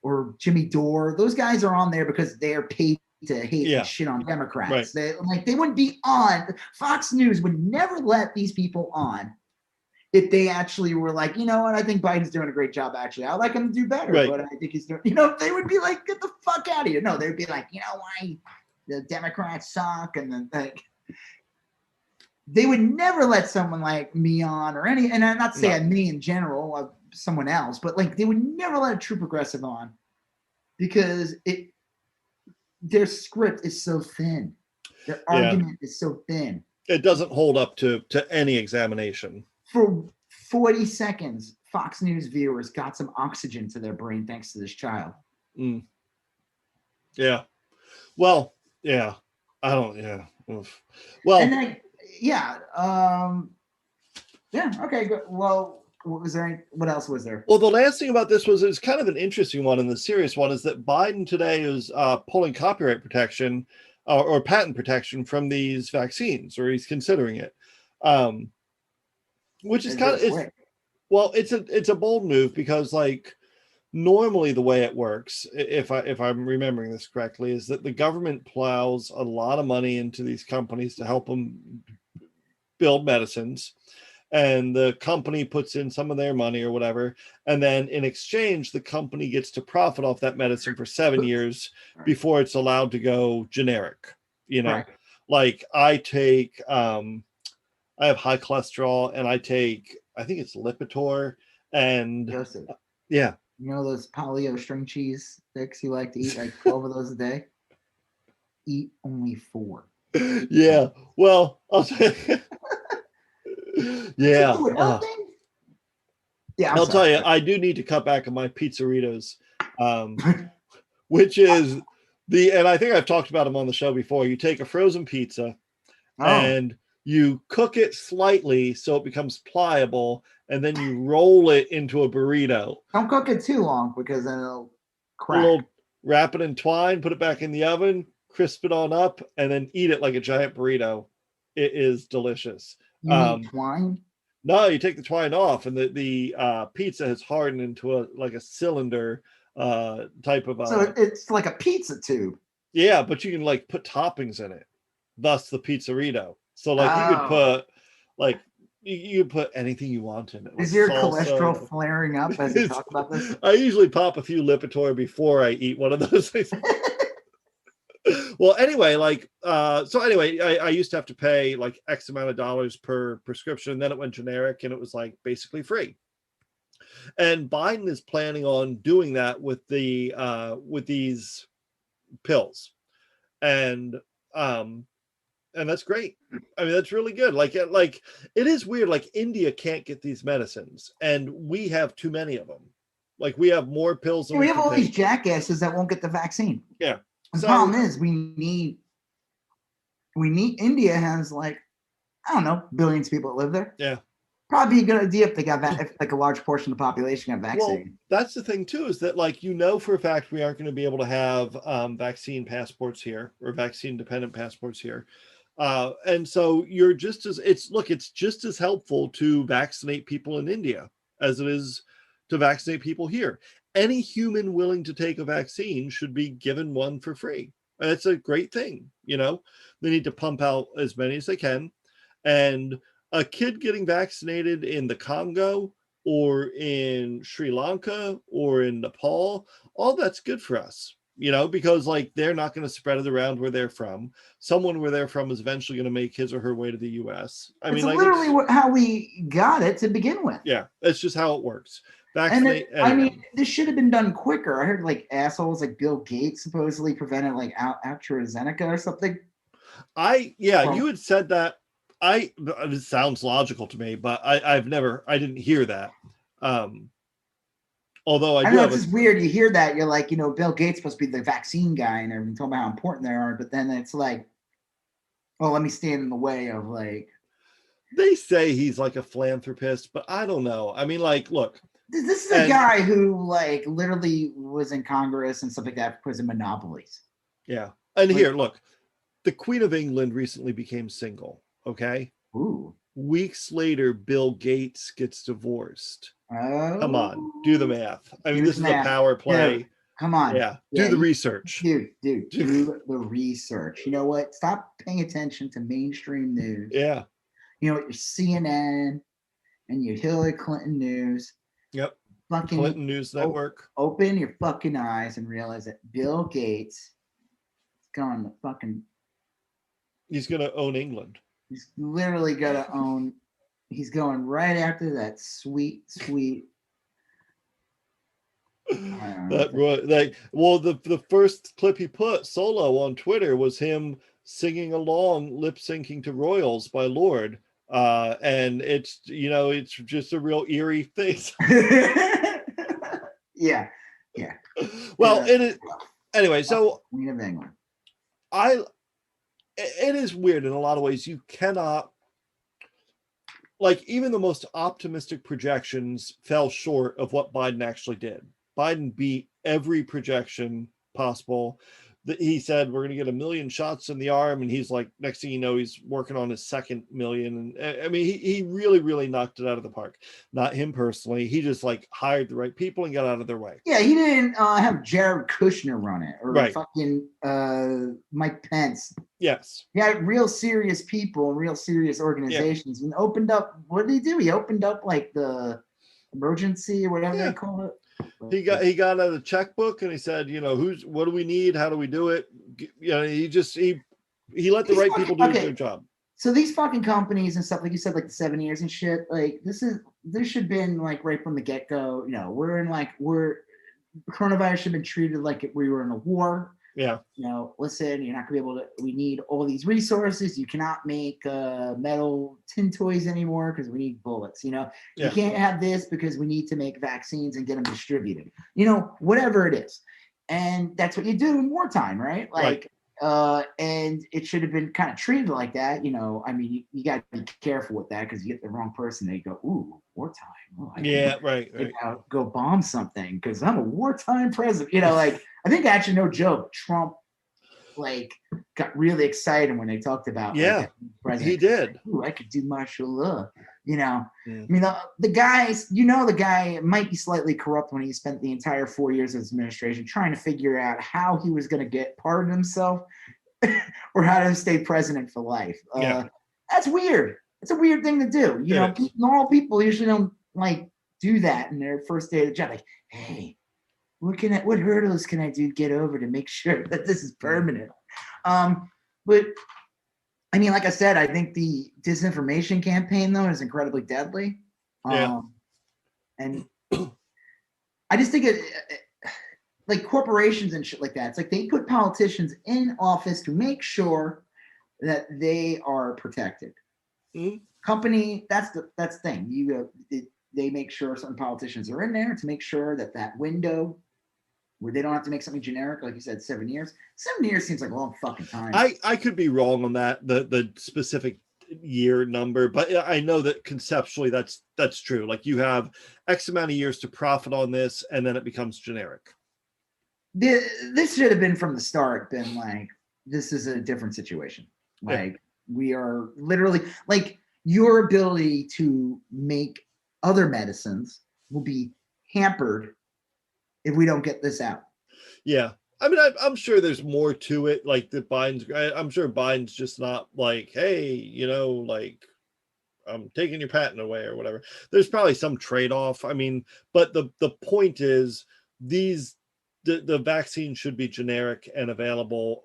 or Jimmy Dore. Those guys are on there because they're paid to hate and shit on Democrats. Right. They wouldn't be on. Fox News would never let these people on if they actually were like, you know what, I think Biden's doing a great job, actually. I'd like him to do better, but I think he's doing, they would be like, get the fuck out of here. No, they'd be like, you know why the Democrats suck, and then like they would never let someone like me on or any, and I'm not saying me in general, someone else, but like they would never let a true progressive on because their script is so thin. Their argument is so thin. It doesn't hold up to any examination. For 40 seconds, Fox News viewers got some oxygen to their brain thanks to this child. Mm. Yeah. Well, yeah. I don't, yeah. Oof. Well, and then, okay, good. Well, what else was there? Well, the last thing about this was kind of an interesting one, and the serious one is that Biden today is pulling copyright protection or patent protection from these vaccines, or he's considering it. Which is kind of, it's a bold move because like normally the way it works, if I'm remembering this correctly, is that the government plows a lot of money into these companies to help them build medicines, and the company puts in some of their money or whatever, and then in exchange the company gets to profit off that medicine for 7 years before it's allowed to go generic. Like I have high cholesterol, and I think it's Lipitor, and Joseph, yeah. You know those paleo string cheese sticks you like to eat, like 12 of those a day? Eat only 4. Yeah. Well, I'll tell you. Yeah. I'll tell you, I do need to cut back on my pizzeritos, which is and I think I've talked about them on the show before. You take a frozen pizza and you cook it slightly so it becomes pliable, and then you roll it into a burrito. Don't cook it too long because then it'll crack. Wrap it in twine, put it back in the oven, crisp it on up, and then eat it like a giant burrito. It is delicious. You need twine? No, you take the twine off, and the pizza has hardened into a cylinder type of. So it's like a pizza tube. Yeah, but you can like put toppings in it. Thus the pizzerito. So like you could put you put anything you want in it. Is your cholesterol flaring up as you talk about this? I usually pop a few Lipitor before I eat one of those things. Well, anyway, I used to have to pay like X amount of dollars per prescription. Then it went generic, and it was like basically free. And Biden is planning on doing that with these pills, and that's great. I mean, that's really good. Like it is weird. Like India can't get these medicines, and we have too many of them. Like we have more pills than we have all these jackasses that won't get the vaccine. Yeah. The problem is we need India has like, I don't know, billions of people that live there. Yeah. Probably a good idea if they got if like a large portion of the population got vaccinated. Well, that's the thing too, is that like, for a fact we aren't going to be able to have vaccine passports here, or vaccine dependent passports here. And so it's just as helpful to vaccinate people in India as it is to vaccinate people here. Any human willing to take a vaccine should be given one for free. And it's a great thing. They need to pump out as many as they can. And a kid getting vaccinated in the Congo or in Sri Lanka or in Nepal, all that's good for us. you know, because like they're not going to spread it around where they're from. Someone where they're from is eventually going to make his or her way to the U.S. I mean, like, literally how we got it to begin with. Yeah, that's just how it works. Anyway. I mean, this should have been done quicker. I heard like assholes like Bill Gates supposedly prevented like AstraZeneca or something. You had said that. It sounds logical to me, but I didn't hear that. Although I know it's just weird. You hear that, you're like, you know, Bill Gates supposed to be the vaccine guy and everything, talking about how important they are, but then it's like, oh, let me stand in the way of like. They say he's like a philanthropist, but I don't know. I mean, like, look. This is a guy who like literally was in Congress and stuff like that because of monopolies. Yeah. And here, look, the Queen of England recently became single. Okay. Ooh. Weeks later, Bill Gates gets divorced. Oh. Come on, do the math. I mean, this is a power play. Dude, come on. Yeah. Do the research. Dude, do the research. You know what? Stop paying attention to mainstream news. Yeah. You know, your CNN and your Hillary Clinton news. Yep. Fucking Clinton News Network. Open your fucking eyes and realize that Bill Gates is going to fucking. He's going to own England. He's literally going to own. He's going right after that sweet. The first clip he put solo on Twitter was him singing along, lip syncing to Royals by Lorde. And it's, you know, it's just a real eerie thing. Yeah. Well, it is anyway. So Queen of England. It is weird in a lot of ways. You cannot, like, even the most optimistic projections fell short of what Biden actually did. Biden beat every projection possible. He said we're going to get 1 million shots in the arm, and he's like, next thing you know, he's working on his 2nd million. And I mean, he really knocked it out of the park. Not him personally. He just like hired the right people and got out of their way. Yeah, he didn't have Jared Kushner run it or right. fucking Mike Pence. Yes. He had real serious people and real serious organizations and opened up. What did he do? He opened up like the emergency or whatever they call it. He got out a checkbook and he said, you know, what do we need? How do we do it? You know, he let the right people do their job. So these fucking companies and stuff, like you said, like the 7 years and shit, like this should have been like right from the get-go. You know, coronavirus should have been treated like we were in a war. Yeah. You know, listen, you're not gonna be able to. We need all these resources. You cannot make metal tin toys anymore because we need bullets. You know, you can't have this because we need to make vaccines and get them distributed. You know, whatever it is, and that's what you do in wartime, right? Like, and it should have been kind of treated like that. You know, I mean, you got to be careful with that because you get the wrong person, they go, "Ooh, wartime." Oh, right. Go bomb something because I'm a wartime president. You know, like. I think actually, no joke, Trump like got really excited when they talked about president. He did. Ooh, I could do martial law. You know, I mean, the guy might be slightly corrupt when he spent the entire 4 years of his administration trying to figure out how he was going to get pardon himself or how to stay president for life. That's weird. It's a weird thing to do. You know, normal people usually don't like do that in their first day of the job. Like, hey. What hurdles can I do to get over to make sure that this is permanent? But I mean, like I said, I think the disinformation campaign though is incredibly deadly. And I just think it like corporations and shit like that. It's like they put politicians in office to make sure that they are protected. Company, that's the thing. They make sure certain politicians are in there to make sure that window where they don't have to make something generic, like you said, 7 years. 7 years seems like a long fucking time. I could be wrong on that, the specific year number, but I know that conceptually that's true. Like you have X amount of years to profit on this, and then it becomes generic. This should have been from the start been like, this is a different situation. Like we are literally like your ability to make other medicines will be hampered if we don't get this out. Yeah. I mean, I'm sure there's more to it. Like I'm sure Biden's just not like, hey, you know, like I'm taking your patent away or whatever. There's probably some trade-off. I mean, but the point is this the vaccine should be generic and available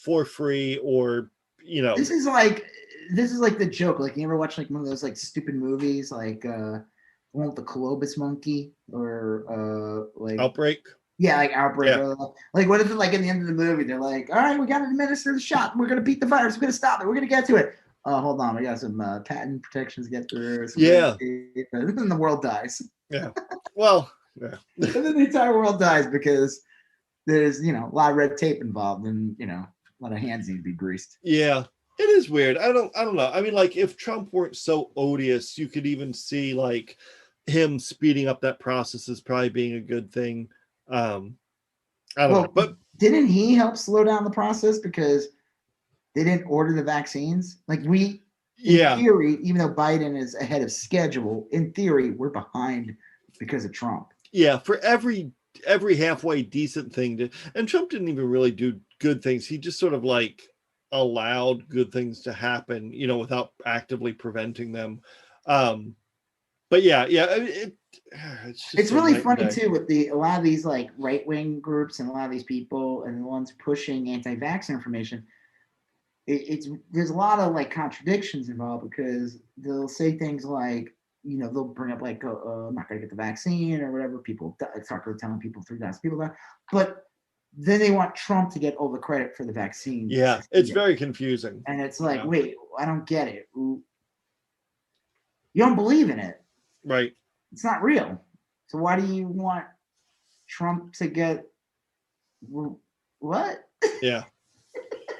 for free, or This is like the joke. Like, you ever watch like one of those like stupid movies, like one with the Colobus monkey, or like Outbreak? Yeah, like Outbreak. Yeah. Like, what if like in the end of the movie they're like, all right, we got to administer the shot. We're gonna beat the virus. We're gonna stop it. We're gonna get to it. Hold on, we got some patent protections to get through. Yeah. And then the world dies. Yeah. Well, yeah. And then the entire world dies because there's a lot of red tape involved, and a lot of hands need to be greased. Yeah. It is weird. I don't know. I mean, like, if Trump weren't so odious, you could even see like him speeding up that process as probably being a good thing. I don't know. But didn't he help slow down the process because they didn't order the vaccines? Like, in theory, even though Biden is ahead of schedule, in theory, we're behind because of Trump. Yeah, for every halfway decent thing and Trump didn't even really do good things. He just sort of like allowed good things to happen, without actively preventing them. But yeah, it's really funny too with a lot of these like right-wing groups and a lot of these people and the ones pushing anti-vax information. There's a lot of like contradictions involved, because they'll say things like, they'll bring up like, I'm not going to get the vaccine or whatever. People start telling people 3,000 people that, but then they want Trump to get all the credit for the vaccine. Yeah, it's very confusing. And it's like, wait, I don't get it. You don't believe in it. Right. It's not real. So why do you want Trump to get what? Yeah.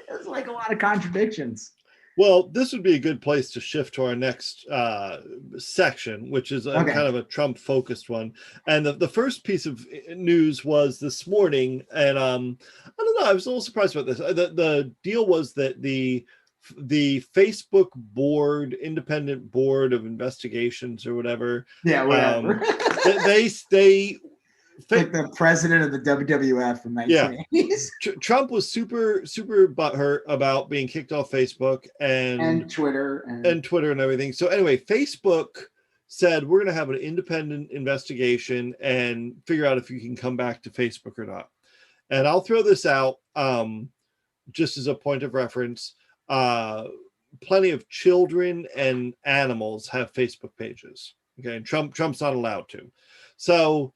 It's like a lot of contradictions. Well, this would be a good place to shift to our next section, which is kind of a Trump-focused one. And the first piece of news was this morning, and I don't know, I was a little surprised about this. The deal was that the Facebook board, independent board of investigations or whatever. Yeah, whatever. They like the president of the WWF in 1980s. Yeah. Trump was super butthurt about being kicked off Facebook and Twitter and Twitter and everything. So anyway, Facebook said, we're going to have an independent investigation and figure out if you can come back to Facebook or not. And I'll throw this out just as a point of reference. Plenty of children and animals have Facebook pages. Okay, and Trump's not allowed to. So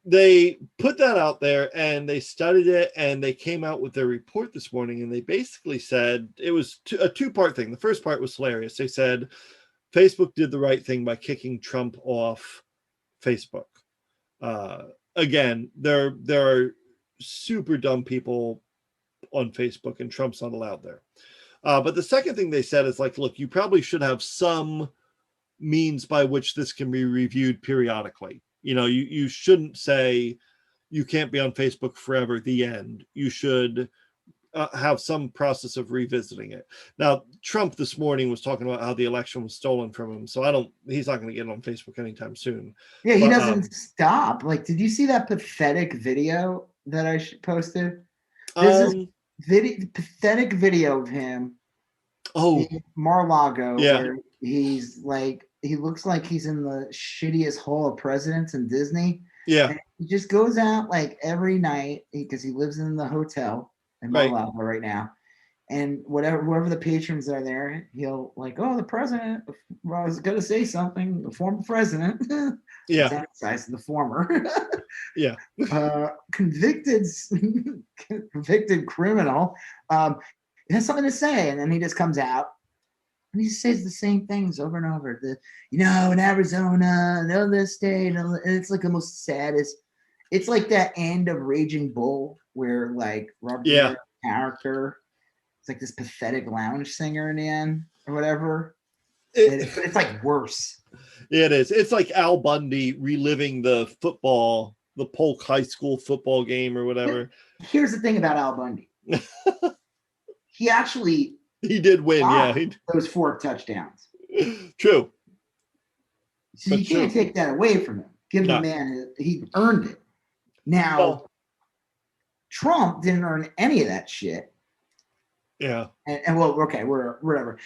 they put that out there and they studied it, and they came out with their report this morning, and they basically said it was a two-part thing. The first part was hilarious. They said Facebook did the right thing by kicking Trump off Facebook. Again, there are super dumb people on Facebook, and Trump's not allowed there. But the second thing they said is like, look, you probably should have some means by which this can be reviewed periodically. You shouldn't say you can't be on Facebook forever, the end. You should have some process of revisiting it. Now, Trump this morning was talking about how the election was stolen from him. So he's not going to get on Facebook anytime soon. Yeah, he doesn't stop. Like, did you see that pathetic video that I posted? This is pathetic video of him. In Mar-a-Lago. Yeah. Where he's like, he looks like he's in the shittiest hall of presidents in Disney. Yeah. And he just goes out like every night because he lives in the hotel in Mar-a-Lago right now. And whoever the patrons are there, he'll like, the president was going to say something, the former president. Yeah. Emphasize the former. Yeah. Convicted criminal. He has something to say. And then he just comes out. And he says the same things over and over. In Arizona, and other state, and it's like the most saddest. It's like that end of Raging Bull where like Robert De Niro's character, it's like this pathetic lounge singer in the end or whatever. But it's like worse. It is. It's like Al Bundy reliving the Polk High School football game or whatever. Here's the thing about Al Bundy. He did win, yeah. Those 4 touchdowns. True. So you can't take that away from him. Give the man, he earned it. Now, Trump didn't earn any of that shit. Yeah. And whatever.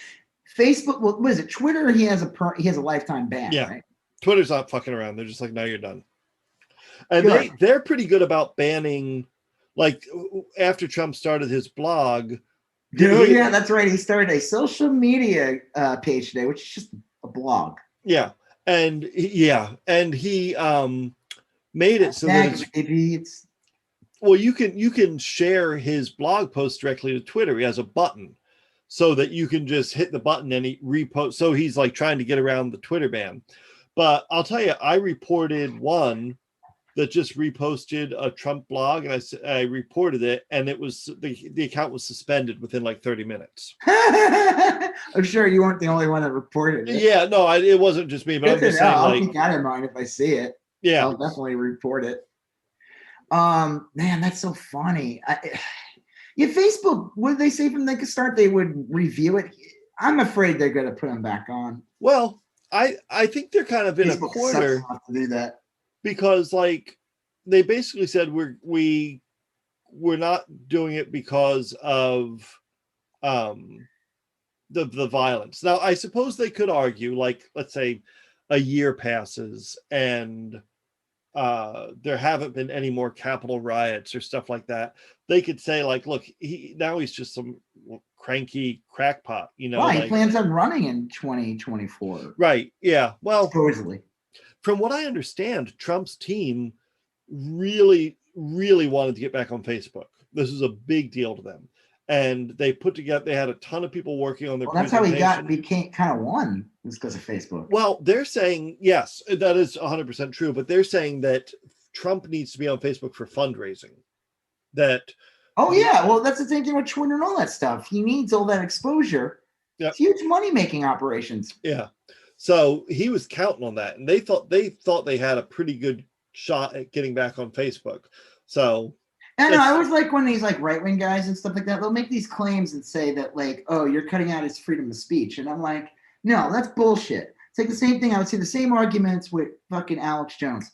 Facebook, what is it? Twitter, he has a lifetime ban, right? Twitter's not fucking around. They're just like, no, you're done. And they're pretty good about banning, like after Trump started his blog. Yeah, that's right. He started a social media page today, which is just a blog. Yeah. And he made it so that it's well, you can share his blog post directly to Twitter. He has a button so that you can just hit the button and he repost. So he's like trying to get around the Twitter ban. But I'll tell you, I reported one that just reposted a Trump blog, and I reported it, and it was the account was suspended within like 30 minutes. I'm sure you weren't the only one that reported it. Yeah, no, it wasn't just me, but I'm just saying, I'll keep that in mind if I see it. Yeah, I'll definitely report it. Man, that's so funny. Facebook, what did they say from the start? They would review it. I'm afraid they're going to put them back on. Well, I think they're kind of in Facebook a corner to do that, because like they basically said we're not doing it because of the violence. Now, I suppose they could argue, like, let's say a year passes and there haven't been any more Capitol riots or stuff like that. They could say, like, look, he's just some cranky crackpot, you know. He plans on running in 2024. Right. Yeah. Well, supposedly. From what I understand, Trump's team really, really wanted to get back on Facebook. This is a big deal to them. And they had a ton of people working on their that's how he became kind of won. It's because of Facebook. Well, they're saying, yes, that is 100% true, but they're saying that Trump needs to be on Facebook for fundraising. Well, that's the same thing with Twitter and all that stuff. He needs all that exposure. Yep. It's huge money-making operations. Yeah. So he was counting on that, and they thought they had a pretty good shot at getting back on Facebook. So and I always like when these like right-wing guys and stuff like that, they'll make these claims and say that like, oh, you're cutting out his freedom of speech. And I'm like, no, that's bullshit. It's like the same thing. I would say the same arguments with fucking Alex Jones.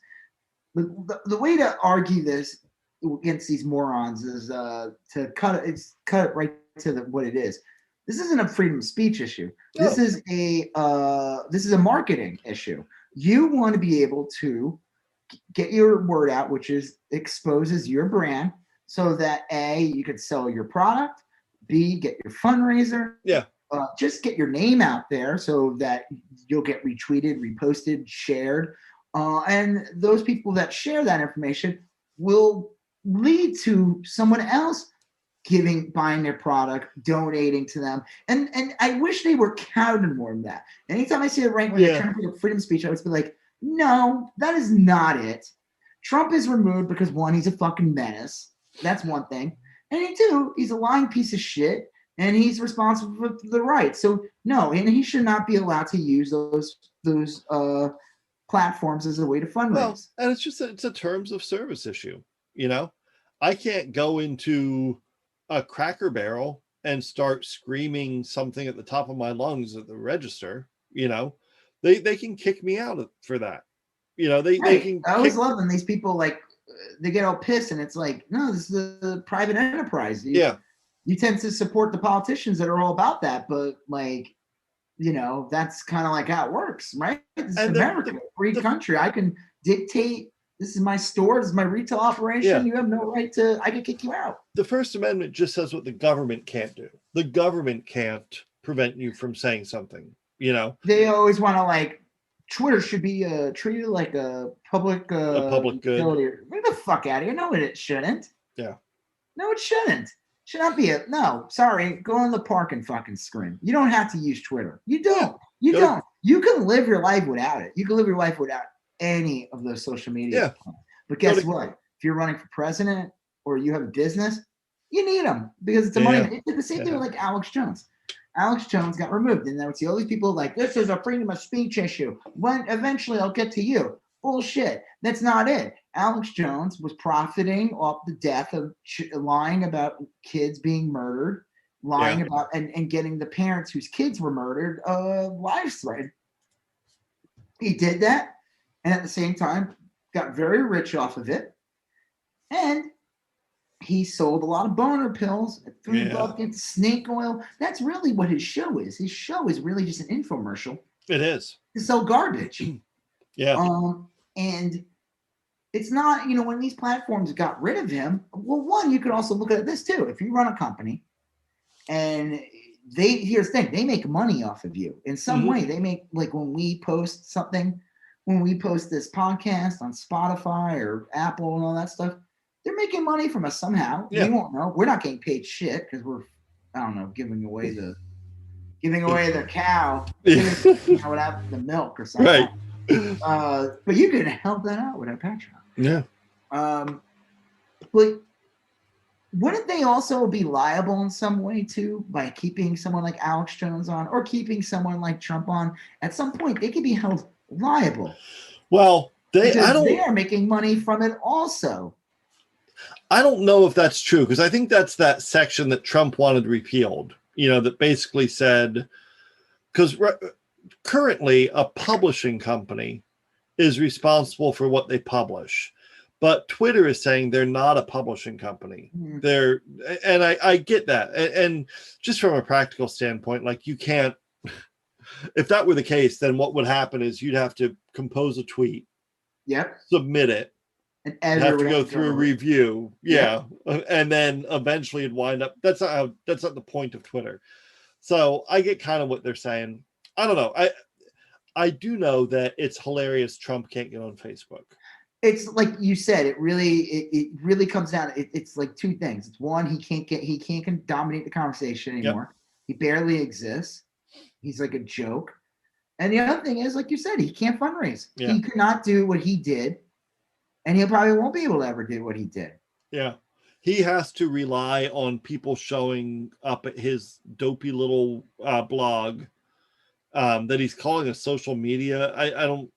The way to argue this against these morons is to cut it right to what it is. This isn't a freedom of speech issue. No. This is a marketing issue. You want to be able to get your word out, which exposes your brand, so that A, you could sell your product, B, get your fundraiser. Yeah. Just get your name out there so that you'll get retweeted, reposted, shared. And those people that share that information will lead to someone else buying their product, donating to them. And I wish they were counted more than that. Anytime I see it right when they're trying to put freedom of speech, I would be like, no, that is not it. Trump is removed because, one, he's a fucking menace. That's one thing. And two, he's a lying piece of shit, and he's responsible for the right. So no, and he should not be allowed to use those platforms as a way to fundraise. Well, and it's a terms of service issue. You know, I can't go into a Cracker Barrel and start screaming something at the top of my lungs at the register. You know, they can kick me out for that. You know, they can. I always love when these people like they get all pissed, and it's like, no, this is a private enterprise. You tend to support the politicians that are all about that, but like, you know, that's kind of like how it works, right? This is America, free country. I can dictate. This is my store. This is my retail operation. Yeah. You have no right to. I can kick you out. The First Amendment just says what the government can't do. The government can't prevent you from saying something. You know, they always want to like. Twitter should be treated like a public good. Get the fuck out of here. No, it shouldn't. Yeah. No, it shouldn't. Should not be no. Sorry, go in the park and fucking scream. You don't have to use Twitter. You don't. You don't. You can live your life without it. You can live your life without any of those social media. Yeah. But guess what? If you're running for president or you have a business, you need them because it's a money. It's the same thing with like Alex Jones. Alex Jones got removed, and then we see all these people like, this is a freedom of speech issue. When eventually I'll get to you. Bullshit. That's not it. Alex Jones was profiting off the death of lying about kids being murdered, lying about and getting the parents whose kids were murdered lives threatened. He did that, and at the same time got very rich off of it, and he sold a lot of boner pills, food buckets, snake oil. That's really what his show is. His show is really just an infomercial. It is. To sell garbage. Yeah. And it's not, when these platforms got rid of him, well, one, you could also look at this too. If you run a company and here's the thing, they make money off of you in some way. They make, like when we post this podcast on Spotify or Apple and all that stuff, they're making money from us somehow. Yeah. We won't know. We're not getting paid shit because we're, I don't know, giving away the cow, without the milk or something. Right. But you can help that out with our Patreon. Yeah. But wouldn't they also be liable in some way too by keeping someone like Alex Jones on or keeping someone like Trump on? At some point, they could be held liable. Well, they are making money from it also. I don't know if that's true because I think that's that section that Trump wanted repealed. That basically said, because currently a publishing company is responsible for what they publish, but Twitter is saying they're not a publishing company. And I get that. And just from a practical standpoint, like you can't, if that were the case, then what would happen is you'd have to compose a tweet, submit it, and have to go through a review. And then eventually it'd wind up. That's not the point of Twitter. So I get kind of what they're saying. I don't know. I do know that it's hilarious Trump can't get on Facebook. It's like you said, it really comes down. It's like two things. It's one, he can't dominate the conversation anymore. He barely exists. He's like a joke. And the other thing is, like you said, he can't fundraise. Yeah. He could not do what he did. And he probably won't be able to ever do what he did. Yeah. He has to rely on people showing up at his dopey little blog that he's calling a social media. I don't,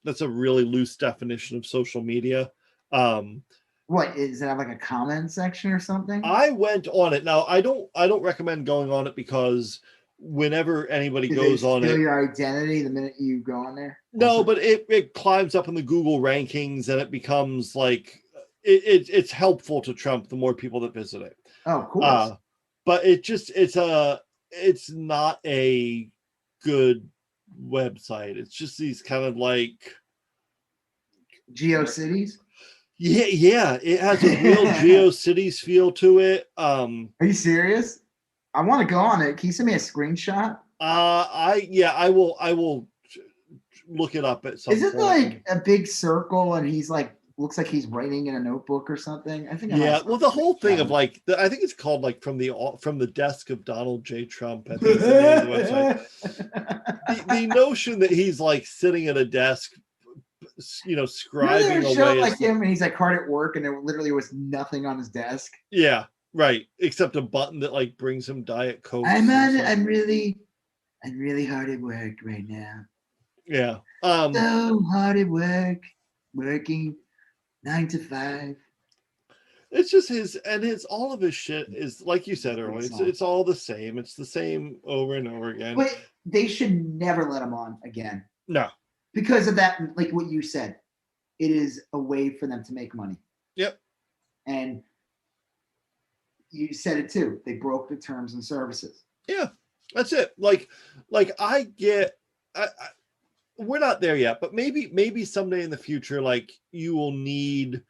that's a really loose definition of social media. What, is it have like a comment section or something? I went on it. Now I don't recommend going on it because whenever anybody goes on it, your identity the minute you go on there. No, but it climbs up in the Google rankings and it becomes like it's helpful to Trump the more people that visit it. Oh, of course. But it's not a good website. It's just these kind of like GeoCities. Yeah, it has a real GeoCities feel to it. Are you serious? I want to go on it. Can you send me a screenshot? I will look it up at some point. Is it like a big circle and he's like looks like he's writing in a notebook or something? I think. Well, the whole thing of like I think it's called like from the desk of Donald J. Trump. I think it's the name of the website. The notion that he's like sitting at a desk, scribing away. Like him, and he's like hard at work, and there literally was nothing on his desk. Yeah, right. Except a button that like brings him Diet Coke. I'm really hard at work right now. Yeah. So hard at work, working 9 to 5. It's just all of his shit is like you said earlier. It's all the same. It's the same over and over again. But they should never let him on again. No. Because of that, like what you said, it is a way for them to make money. Yep. And you said it too. They broke the terms and services. Yeah, that's it. Like I get. We're not there yet, but maybe someday in the future, like you will need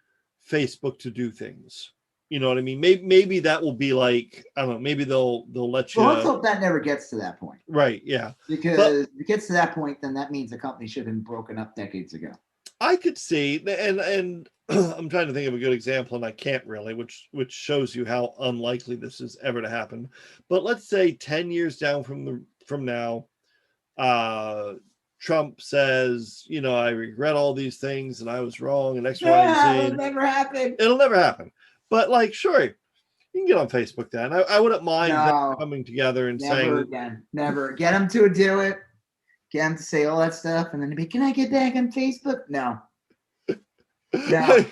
Facebook to do things. You know what I mean? Maybe that will be like, I don't know, maybe they'll let you. Well, let's hope that never gets to that point. Right. Yeah. Because if it gets to that point, then that means the company should have been broken up decades ago. I could see, and I'm trying to think of a good example, and I can't really, which shows you how unlikely this is ever to happen. But let's say 10 years down from now, Trump says, I regret all these things and I was wrong and X, Y, and Z. It'll never happen. It'll never happen. But like, sure, you can get on Facebook then. I wouldn't mind them coming together and saying. Never. Get them to do it. Get them to say all that stuff. And then to be, can I get back on Facebook? No. I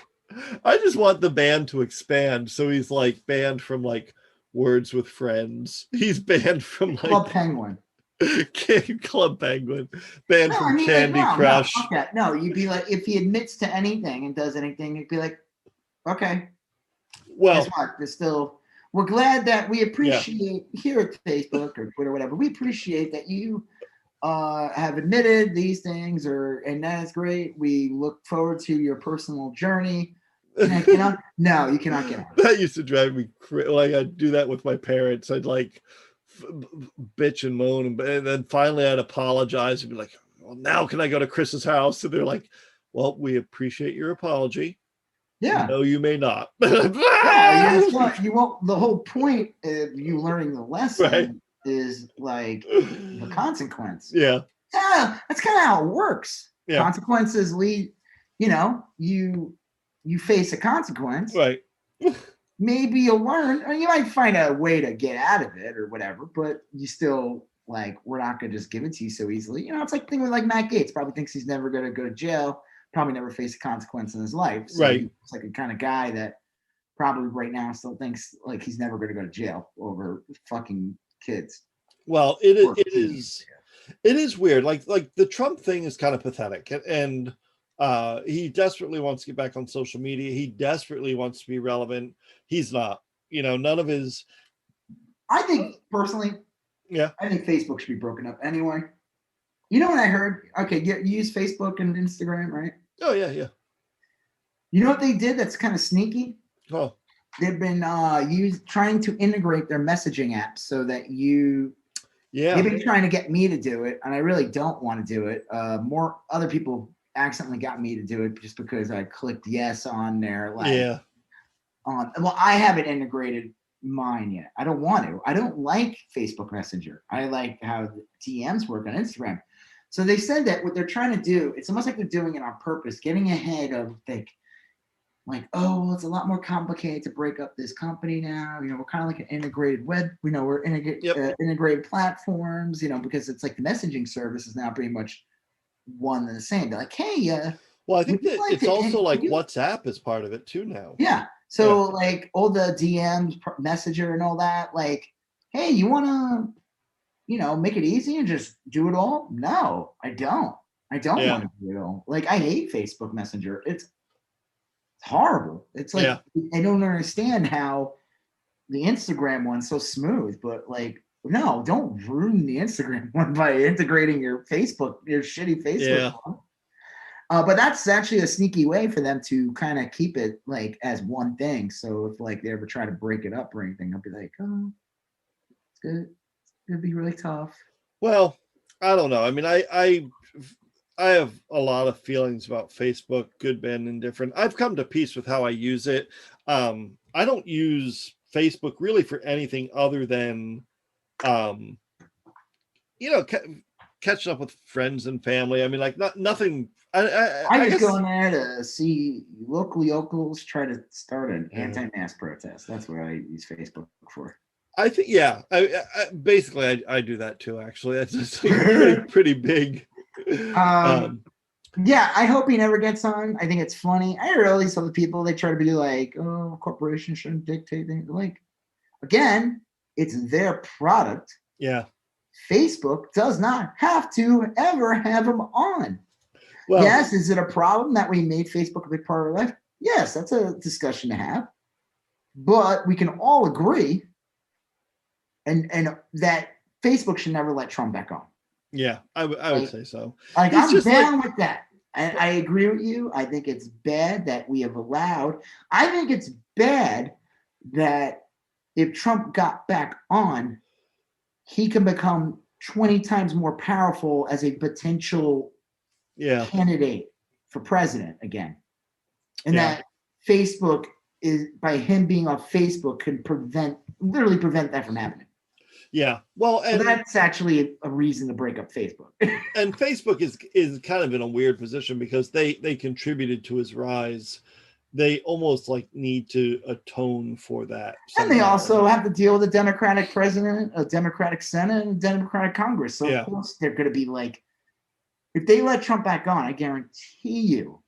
just want the band to expand. So he's like banned from like Words with Friends. He's banned from like Club Penguin. Club Penguin, banned from Candy Crush. No, you'd be like, if he admits to anything and does anything, you'd be like, okay. Well, guess what? We're glad that we appreciate here at Facebook or Twitter, whatever. We appreciate that you have admitted these things, and that is great. We look forward to your personal journey. No, you cannot get out. That used to drive me crazy. Like, I'd do that with my parents. I'd like bitch and moan, and then finally I'd apologize and be like, well, now can I go to Chris's house? And they're like, well, we appreciate your apology. Yeah. No, you may not. Yeah, you won't. The whole point of you learning the lesson is like the consequence. Yeah. Yeah, that's kind of how it works. Yeah. Consequences lead, you face a consequence. Right. Maybe you'll learn, or you might find a way to get out of it or whatever, but you still, like, we're not going to just give it to you so easily. It's like thing with like Matt Gaetz, probably thinks he's never going to go to jail, probably never face a consequence in his life. So right. He's like a kind of guy that probably right now still thinks like he's never going to go to jail over fucking kids. Well, it is weird. Like the Trump thing is kind of pathetic, and he desperately wants to get back on social media. He desperately wants to be relevant. He's not. None of his. I think personally, I think Facebook should be broken up anyway. You know what I heard? Okay, you use Facebook and Instagram, right? Oh yeah. You know what they did? That's kind of sneaky. Oh. They've been trying to integrate their messaging apps so that you. Yeah. They've been trying to get me to do it, and I really don't want to do it. More other people accidentally got me to do it just because I clicked yes on there. Well, I haven't integrated mine yet. I don't want to. I don't like Facebook Messenger. I like how the DMs work on Instagram. So they said that what they're trying to do, it's almost like they're doing it on purpose, getting ahead of like, oh, well, it's a lot more complicated to break up this company now. We're kind of like an integrated web. We're integrated platforms. Because it's like the messaging service is now pretty much one and the same. They're like, hey, well, I think that it's also like WhatsApp is part of it too now. Yeah. So like all the DMs, Messenger, and all that. Like, hey, you want to, make it easy and just do it all? No, I don't. I don't want to do it all. Like, I hate Facebook Messenger. It's horrible. It's like I don't understand how the Instagram one's so smooth, but like, no, don't ruin the Instagram one by integrating your shitty Facebook one. But that's actually a sneaky way for them to kind of keep it like as one thing. So if like they ever try to break it up or anything, I'll be like, oh, it's good. It'd be really tough. Well, I don't know. I mean, I have a lot of feelings about Facebook, good, bad, and indifferent. I've come to peace with how I use it. I don't use Facebook really for anything other than, catching up with friends and family. I mean, like nothing. I just go in there to see local yokels try to start an anti-mask protest. That's what I use Facebook for. I think, basically I do that too. Actually, that's just pretty big. I hope he never gets on. I think it's funny. I hear all these other people, they try to be like, oh, corporations shouldn't dictate things. Like, again, it's their product. Yeah. Facebook does not have to ever have them on. Well, yes, is it a problem that we made Facebook a big part of our life? Yes, that's a discussion to have. But we can all agree and that Facebook should never let Trump back on. Yeah, I would say so. Like, I'm down with that. And I agree with you. I think it's bad that we have allowed. I think it's bad that if Trump got back on, he can become 20 times more powerful as a potential candidate for president again. And that Facebook is, by him being on Facebook, can literally prevent that from happening. Yeah. Well, and so that's actually a reason to break up Facebook. And Facebook is kind of in a weird position because they contributed to his rise. They almost like need to atone for that. And they also have to deal with a Democratic president, a Democratic Senate, and a Democratic Congress. So of course they're going to be like, if they let Trump back on, I guarantee you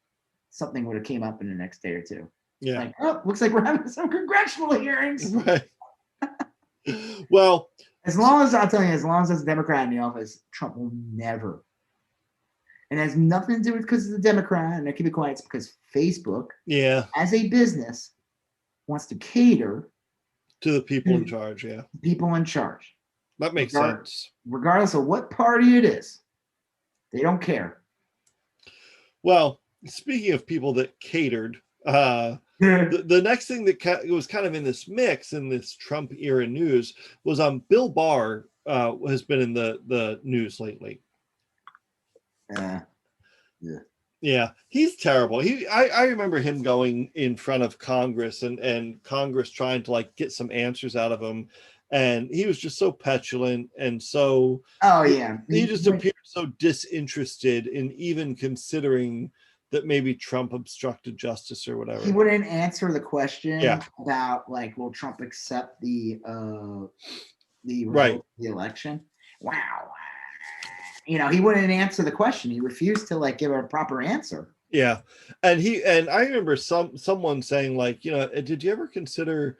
something would have came up in the next day or two. Yeah. Like, oh, looks like we're having some congressional hearings. Right. Well, as long as there's a Democrat in the office, Trump will never. And it has nothing to do with because it's a Democrat, and I keep it quiet. It's because Facebook, as a business, wants to cater to the people in charge. Yeah, people in charge. That makes sense. Regardless of what party it is. They don't care. Well, speaking of people that catered, the next thing that was kind of in this mix in this Trump era news was Bill Barr has been in the news lately. Yeah, he's terrible. I remember him going in front of Congress and Congress trying to like get some answers out of him, and he was just so petulant and so. He just appeared so disinterested in even considering that maybe Trump obstructed justice or whatever. He wouldn't answer the question about like, will Trump accept the election? Wow. He wouldn't answer the question. He refused to like give a proper answer. Yeah. And I remember someone saying like, did you ever consider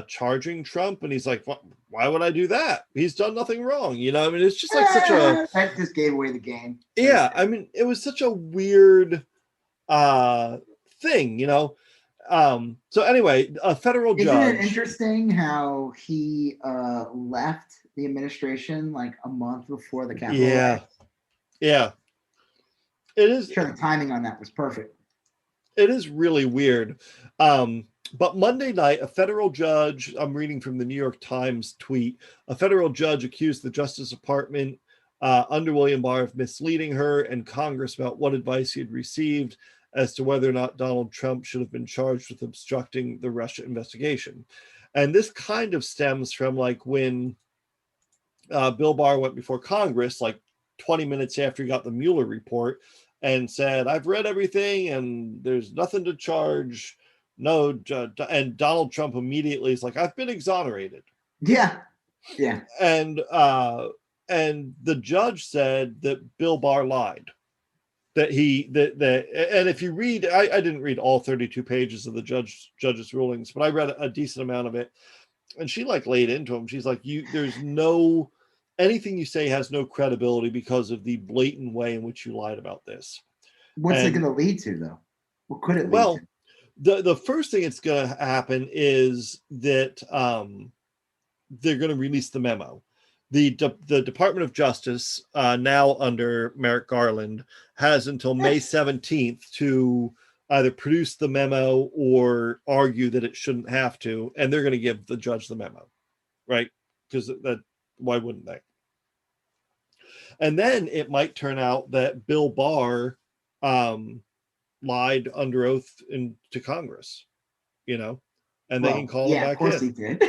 charging Trump? And he's like, why would I do that? He's done nothing wrong. It's just like such a that just gave away the game. Yeah, it was such a weird thing, So anyway, a federal judge. Isn't it interesting how he left the administration like a month before the Capitol? Yeah. It is. Sure, the timing on that was perfect. It is really weird. But Monday night, a federal judge, I'm reading from the New York Times tweet, a federal judge accused the Justice Department under William Barr of misleading her and Congress about what advice he had received as to whether or not Donald Trump should have been charged with obstructing the Russia investigation. And this kind of stems from like when Bill Barr went before Congress, like 20 minutes after he got the Mueller report, and said, I've read everything and there's nothing to charge. No, and Donald Trump immediately is like, I've been exonerated. Yeah. And the judge said that Bill Barr lied. And if you read, I didn't read all 32 pages of the judge's rulings, but I read a decent amount of it. And she like laid into him. She's like, there's no, anything you say has no credibility because of the blatant way in which you lied about this. What's it going to lead to though? What could it lead to? The first thing that's going to happen is that they're going to release the memo. The Department of Justice, now under Merrick Garland, has until May 17th to either produce the memo or argue that it shouldn't have to, and they're going to give the judge the memo, right? Because why wouldn't they? And then it might turn out that Bill Barr lied under oath to Congress, and they can call him back in. Of course he did.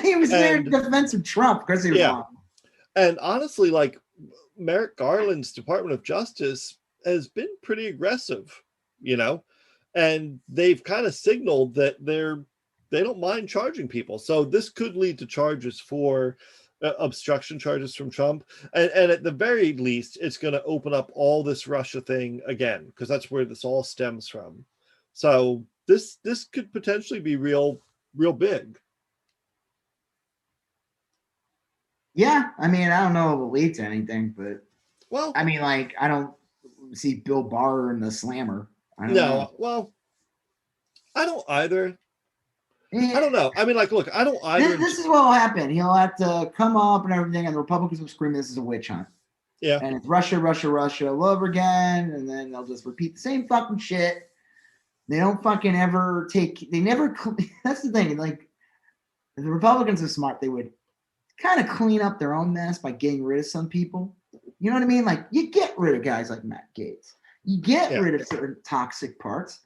He was there in defense of Trump. Of course he was wrong. And honestly, like Merrick Garland's Department of Justice has been pretty aggressive, and they've kind of signaled that they don't mind charging people. So this could lead to charges for obstruction charges from Trump. And at the very least, it's going to open up all this Russia thing again, because that's where this all stems from. So this could potentially be real big. Yeah, I don't know if it will lead to anything, but I don't see Bill Barr in the slammer. I don't know. Well, I don't either. I don't know. Look, I don't either. This is what will happen. He'll have to come up and everything, and the Republicans will scream, this is a witch hunt. Yeah. And it's Russia, Russia, Russia all over again, and then they'll just repeat the same fucking shit. They don't fucking ever that's the thing. Like, if the Republicans are smart, they would kind of clean up their own mess by getting rid of some people. You know what I mean? Like, you get rid of guys like Matt Gaetz. You get rid of certain toxic parts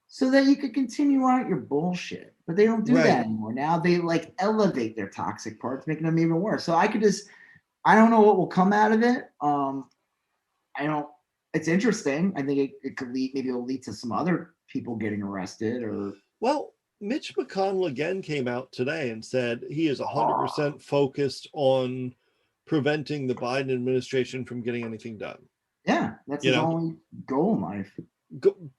so that you could continue on your bullshit. But they don't do that anymore. Now they like elevate their toxic parts, making them even worse. So I don't know what will come out of it. It's interesting. I think it could lead, maybe it'll lead to some other people getting arrested or. Well, Mitch McConnell again came out today and said he is 100% focused on preventing the Biden administration from getting anything done. Yeah, that's his only goal in life.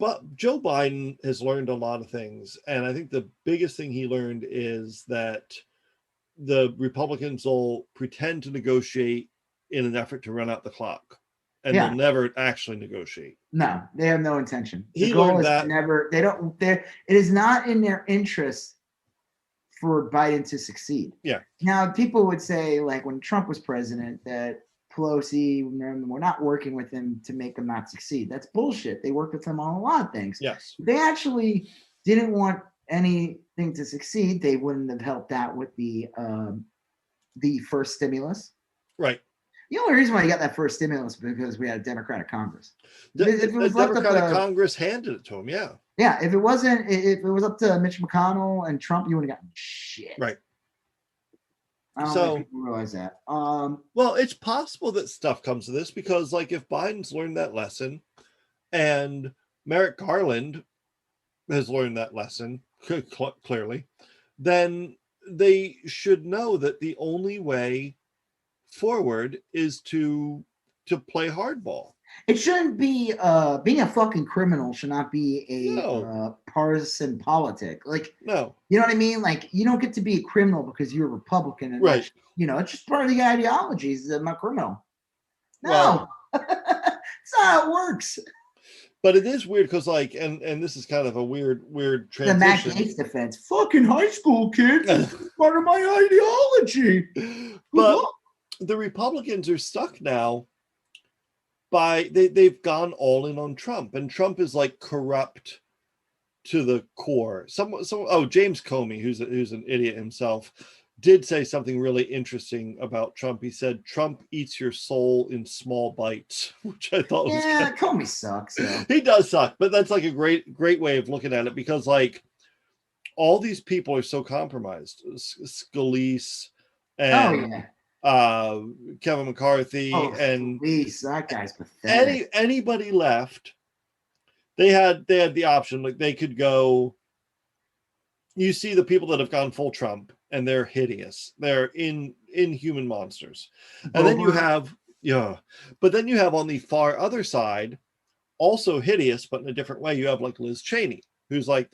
But Joe Biden has learned a lot of things. And I think the biggest thing he learned is that the Republicans will pretend to negotiate in an effort to run out the clock. And they'll never actually negotiate. No, they have no intention. He learned that. It is not in their interest for Biden to succeed. Yeah. Now, people would say, like when Trump was president, that Pelosi, we're not working with him to make them not succeed. That's bullshit. They worked with him on a lot of things. Yes. If they actually didn't want anything to succeed, they wouldn't have helped out with the first stimulus. Right. The only reason why you got that first stimulus was because we had a Democratic Congress. The Democratic Congress handed it to him. Yeah. Yeah. If it was up to Mitch McConnell and Trump, you wouldn't have gotten shit. Right. I don't think people realize that. Well, it's possible that stuff comes to this because, like, if Biden's learned that lesson and Merrick Garland has learned that lesson clearly, then they should know that the only way forward is to play hardball. It shouldn't be being a fucking criminal should not be a partisan politic. Like, no, you know what I mean? Like, you don't get to be a criminal because you're a Republican, and right? It's just part of the ideologies. I'm a criminal. No, well, that's not how it works. But it is weird because, like, and this is kind of a weird transition. The Matt Gaetz defense, fucking high school kids, part of my ideology. But the Republicans are stuck now. They've gone all in on Trump, and Trump is like corrupt to the core. James Comey, who's an idiot himself, did say something really interesting about Trump. He said Trump eats your soul in small bites, which I thought was Comey sucks. So. He does suck, but that's like a great way of looking at it because, like, all these people are so compromised. Scalise and Kevin McCarthy and that guy's pathetic. Anybody left, they had the option, like they could go. You see the people that have gone full Trump and they're hideous. They're inhuman monsters. And then you have but then you have on the far other side, also hideous, but in a different way, you have like Liz Cheney, who's like,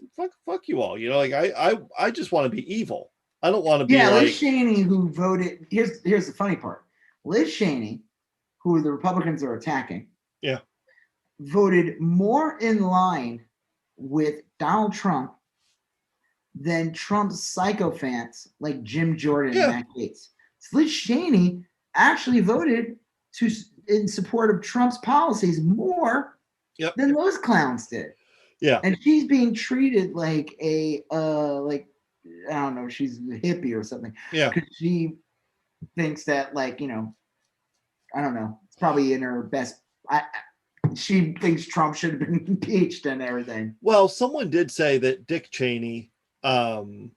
fuck you all. Like I just want to be evil. I don't want to be Liz Cheney, who voted. Here's the funny part. Liz Cheney, who the Republicans are attacking, voted more in line with Donald Trump than Trump's sycophants like Jim Jordan and Matt Gaetz. So Liz Cheney actually voted in support of Trump's policies more than those clowns did. Yeah, and she's being treated like a I don't know, she's a hippie or something. Yeah. Because she thinks that, like, I don't know, it's probably in her best. She thinks Trump should have been impeached and everything. Well, someone did say that Dick Cheney still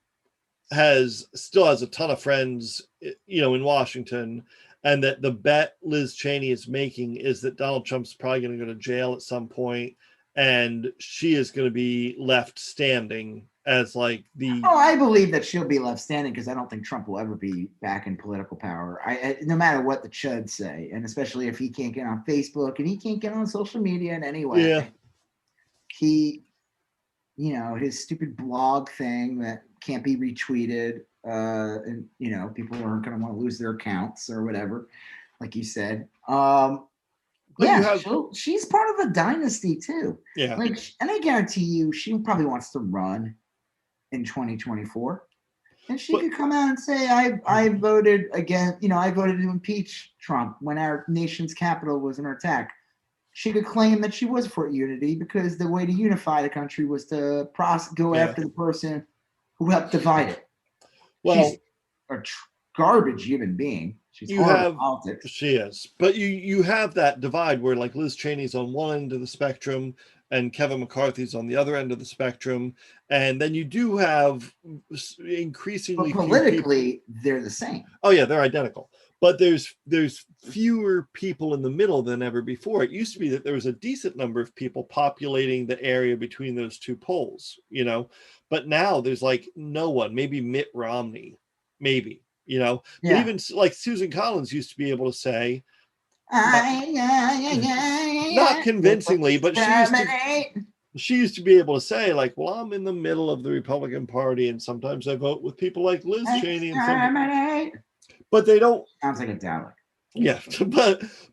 has a ton of friends, in Washington, and that the bet Liz Cheney is making is that Donald Trump's probably going to go to jail at some point, and she is going to be left standing as like I believe that she'll be left standing because I don't think Trump will ever be back in political power. No matter what the chuds say, and especially if he can't get on Facebook and he can't get on social media in any way. Yeah. He, his stupid blog thing that can't be retweeted, and people aren't going to want to lose their accounts or whatever, like you said. She's part of a dynasty too. Yeah. And I guarantee you, she probably wants to run in 2024, and she could come out and say, I voted again. I voted to impeach Trump when our nation's capital was under attack. She could claim that she was for unity because the way to unify the country was to go after the person who helped divide it. Well, she's a garbage human being. She's horrible politics. She is, but you have that divide where, like, Liz Cheney's on one end of the spectrum and Kevin McCarthy's on the other end of the spectrum, and then you do have increasingly politically they're the same. Oh yeah, they're identical, but there's fewer people in the middle than ever before. It used to be that there was a decent number of people populating the area between those two poles, but now there's like no one. Maybe Mitt Romney, maybe. But even like Susan Collins used to be able to say, not convincingly, but she used to be able to say, like, well, I'm in the middle of the Republican Party, and sometimes I vote with people like Liz Cheney, and but they don't. Sounds like a Dalek. Yeah,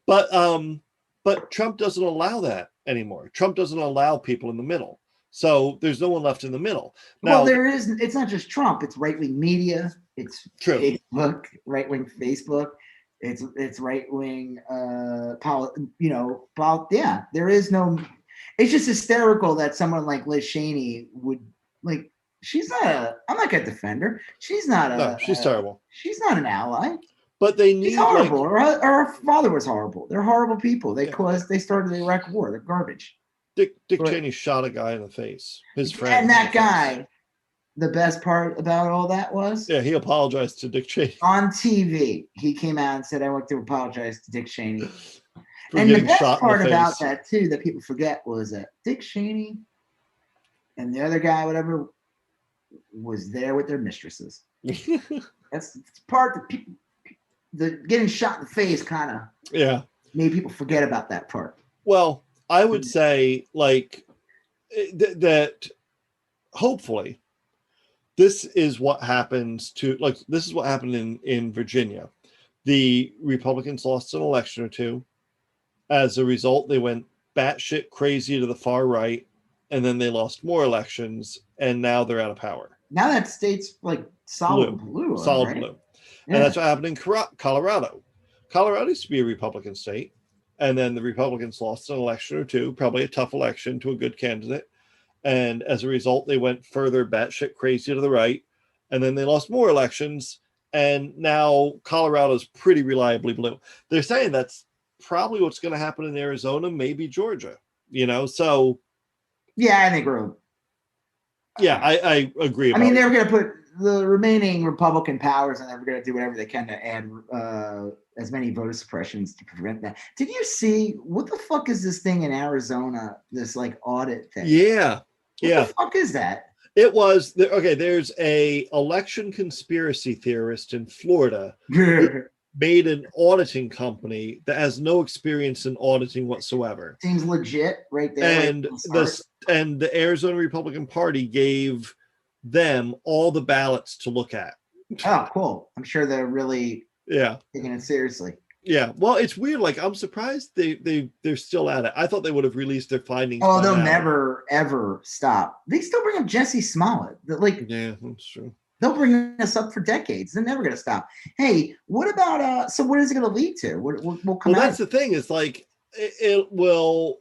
but Trump doesn't allow that anymore. Trump doesn't allow people in the middle. So there's no one left in the middle. Now, there is. It's not just Trump. It's right-wing media. It's Facebook, right-wing Facebook. It's right wing. Yeah. There is no. It's just hysterical that someone like Liz Cheney would like. She's not a. I'm not gonna defend her. She's not a. No, she's terrible. She's not an ally. But they need She's horrible. Her father was horrible. They're horrible people. They started the Iraq War. They're garbage. Dick Cheney shot a guy in the face. His friend. And that guy. The best part about all that was he apologized to Dick Cheney on TV. He came out and said, "I want to apologize to Dick Cheney." for And the getting best shot in part the about face. that too, that people forget, was that Dick Cheney and the other guy, whatever, was there with their mistresses. That's the part that people, the getting shot in the face, kind of made people forget about that part. Well, I would say like that. Hopefully, this is what happens to this is what happened in Virginia. The Republicans lost an election or two. As a result, they went batshit crazy to the far right, and then they lost more elections, and now they're out of power. Now that state's like solid blue, solid blue. Yeah. And that's what happened in Colorado. Colorado used to be a Republican state, and then the Republicans lost an election or two, probably a tough election to a good candidate. And as a result, they went further batshit crazy to the right, and then they lost more elections, and now Colorado's pretty reliably blue. They're saying that's probably what's going to happen in Arizona, maybe Georgia, so. Yeah, I think we're. Yeah, I agree. I mean, they're going to put the remaining Republican powers, and they're going to do whatever they can to add as many voter suppressions to prevent that. Did you see what the fuck is this thing in Arizona? This like audit thing? Yeah. What the fuck is that? It was there's a election conspiracy theorist in Florida who made an auditing company that has no experience in auditing whatsoever. Seems legit, right there. And the Arizona Republican Party gave them all the ballots to look at. Oh, cool! I'm sure they're really taking it seriously. Yeah, well, it's weird. Like, I'm surprised they're still at it. I thought they would have released their findings. Oh, they'll never ever stop. They still bring up Jesse Smollett. Yeah, that's true. They'll bring us up for decades. They're never going to stop. Hey, what about so what is it going to lead to? What will come out? Well, that's the thing. It's like it will.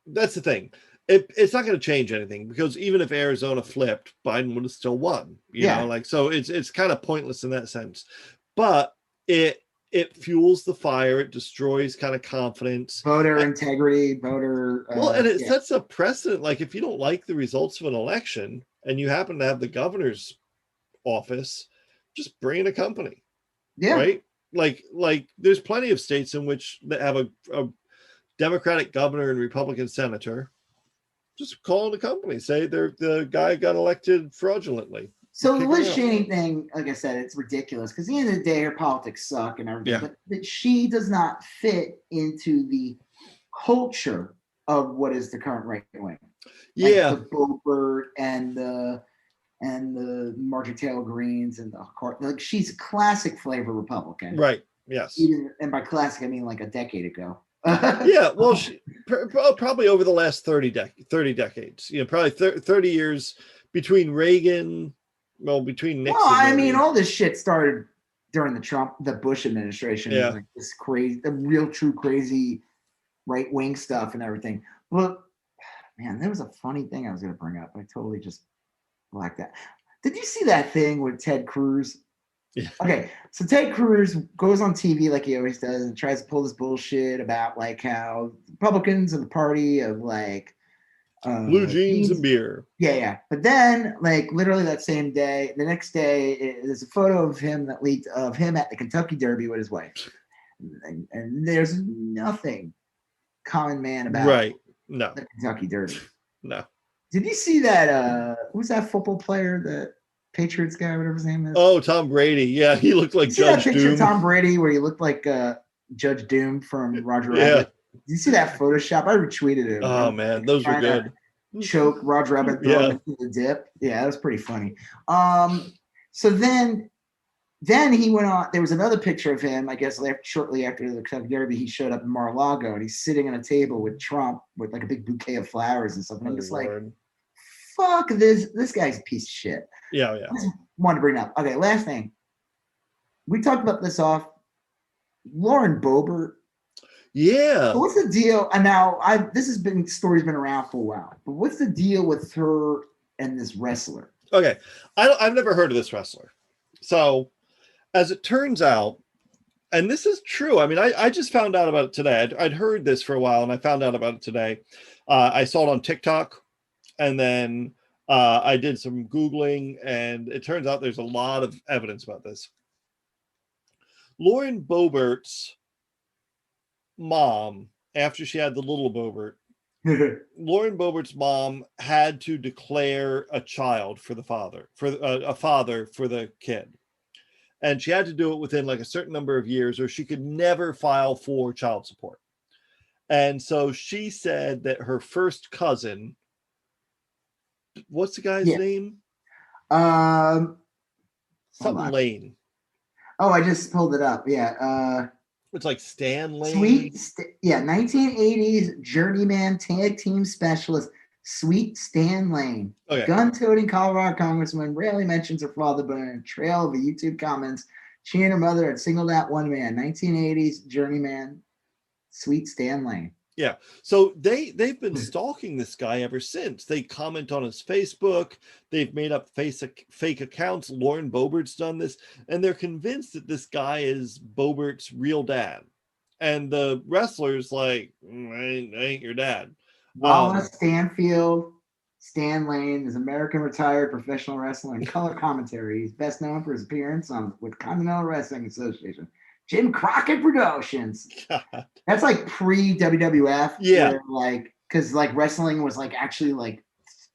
That's the thing. It's not going to change anything, because even if Arizona flipped, Biden would have still won. You know, so it's kind of pointless in that sense. But it fuels the fire. It destroys kind of confidence, voter integrity, voter. And it sets a precedent. Like, if you don't like the results of an election and you happen to have the governor's office, just bring in a company. Yeah. Right. Like there's plenty of states in which they have a Democratic governor and Republican senator. Just call in a company. Say the guy got elected fraudulently. So the Liz Cheney thing, like I said, it's ridiculous, because at the end of the day, her politics suck and everything. Yeah. But she does not fit into the culture of what is the current right wing. Like the Boebert and the Marjorie Taylor Greens and she's a classic flavor Republican. Right. Yes. And by classic, I mean like a decade ago. Yeah. Well, she, probably over the last 30 decades. Probably 30 years between Reagan. Well, between Nixon. Well, I mean, all this shit started during the Bush administration. Yeah. Like this crazy, the real true crazy right wing stuff and everything. Well, man, there was a funny thing I was going to bring up. I totally just blacked that. Did you see that thing with Ted Cruz? Yeah. Okay, so Ted Cruz goes on TV like he always does and tries to pull this bullshit about like how Republicans are the party of like blue jeans and beer. Yeah. But then, like literally that same day, the next day, there's a photo of him that leaked of him at the Kentucky Derby with his wife, and there's nothing common man about the Kentucky Derby. No. Did you see that? Who's that football player? The Patriots guy, whatever his name is. Oh, Tom Brady. Yeah, he looked like Judge Doom. Picture of Tom Brady where he looked like Judge Doom from Roger Rabbit. Did you see that Photoshop? I retweeted it. Oh man, those were good. Choke Roger Rabbit throw into the dip. Yeah, that was pretty funny. So then he went on. There was another picture of him. I guess shortly after the Kentucky Derby, he showed up in Mar-a-Lago and he's sitting at a table with Trump with like a big bouquet of flowers and stuff. And I'm just like, fuck this. This guy's a piece of shit. Yeah. I just wanted to bring it up. Okay, last thing. We talked about this off Lauren Boebert. Yeah. So what's the deal? And now story's been around for a while, but what's the deal with her and this wrestler? Okay. I've never heard of this wrestler. So as it turns out, and this is true. I mean, I just found out about it today. I'd heard this for a while, and I found out about it today. I saw it on TikTok, and then I did some Googling, and it turns out there's a lot of evidence about this. Lauren Boebert's mom, after she had the little Boebert, Lauren Boebert's mom had to declare a child for the father, for a father for the kid. And she had to do it within like a certain number of years, or she could never file for child support. And so she said that her first cousin, what's the guy's name? Something Lane. Oh, I just pulled it up. Yeah. It's like Stan Lane. 1980s journeyman tag team specialist, Sweet Stan Lane. Okay. Gun-toting Colorado congressman rarely mentions her father, but in a trail of YouTube comments, she and her mother had singled out one man. 1980s journeyman, Sweet Stan Lane. Yeah. So they've been stalking this guy ever since. They comment on his Facebook. They've made up fake accounts. Lauren Boebert's done this, and they're convinced that this guy is Boebert's real dad. And the wrestler's like, I ain't your dad. Wallace Stanfield, Stan Lane is American retired professional wrestler and color commentary. He's best known for his appearance with Continental Wrestling Association, Jim Crockett Productions. God. That's like pre-WWF. Yeah. Because wrestling was actually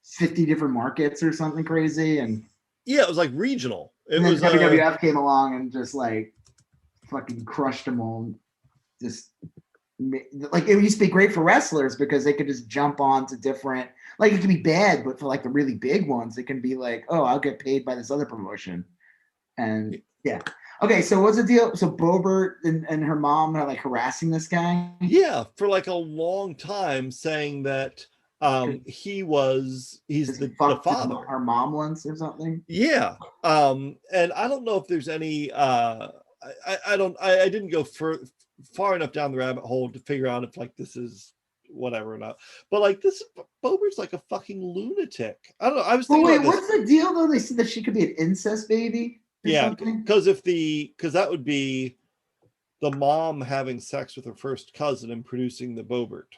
50 different markets or something crazy. And yeah, it was like regional. WWF came along and just fucking crushed them all. Just it used to be great for wrestlers because they could just jump on to different, it could be bad, but for the really big ones, it can be oh, I'll get paid by this other promotion. And yeah. Okay, so what's the deal? So Boebert and her mom are harassing this guy? Yeah, for a long time, saying that he's the father. Our mom once or something? Yeah. And I don't know if there's any I didn't go far enough down the rabbit hole to figure out if this is whatever or not. But this Boebert's a fucking lunatic. I don't know. I was thinking wait, what's the deal though? They said that she could be an incest baby? Yeah, because that would be the mom having sex with her first cousin and producing the Boebert.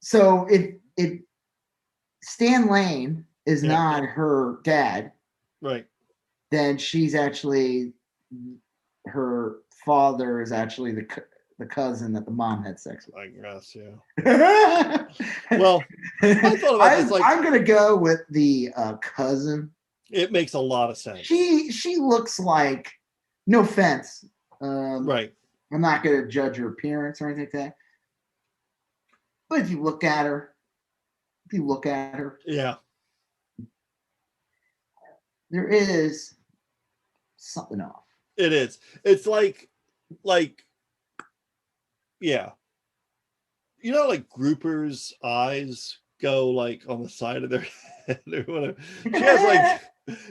So if Stan Lane is not her dad, right, then she's actually, her father is actually the cousin that the mom had sex with. I guess, yeah. Well, I thought about this. I'm gonna go with the cousin. It makes a lot of sense. She looks like, no offense, right. I'm not going to judge her appearance or anything like that. But if you look at her, yeah, there is something off. It is. It's yeah. You know, groupers' eyes go on the side of their head or whatever.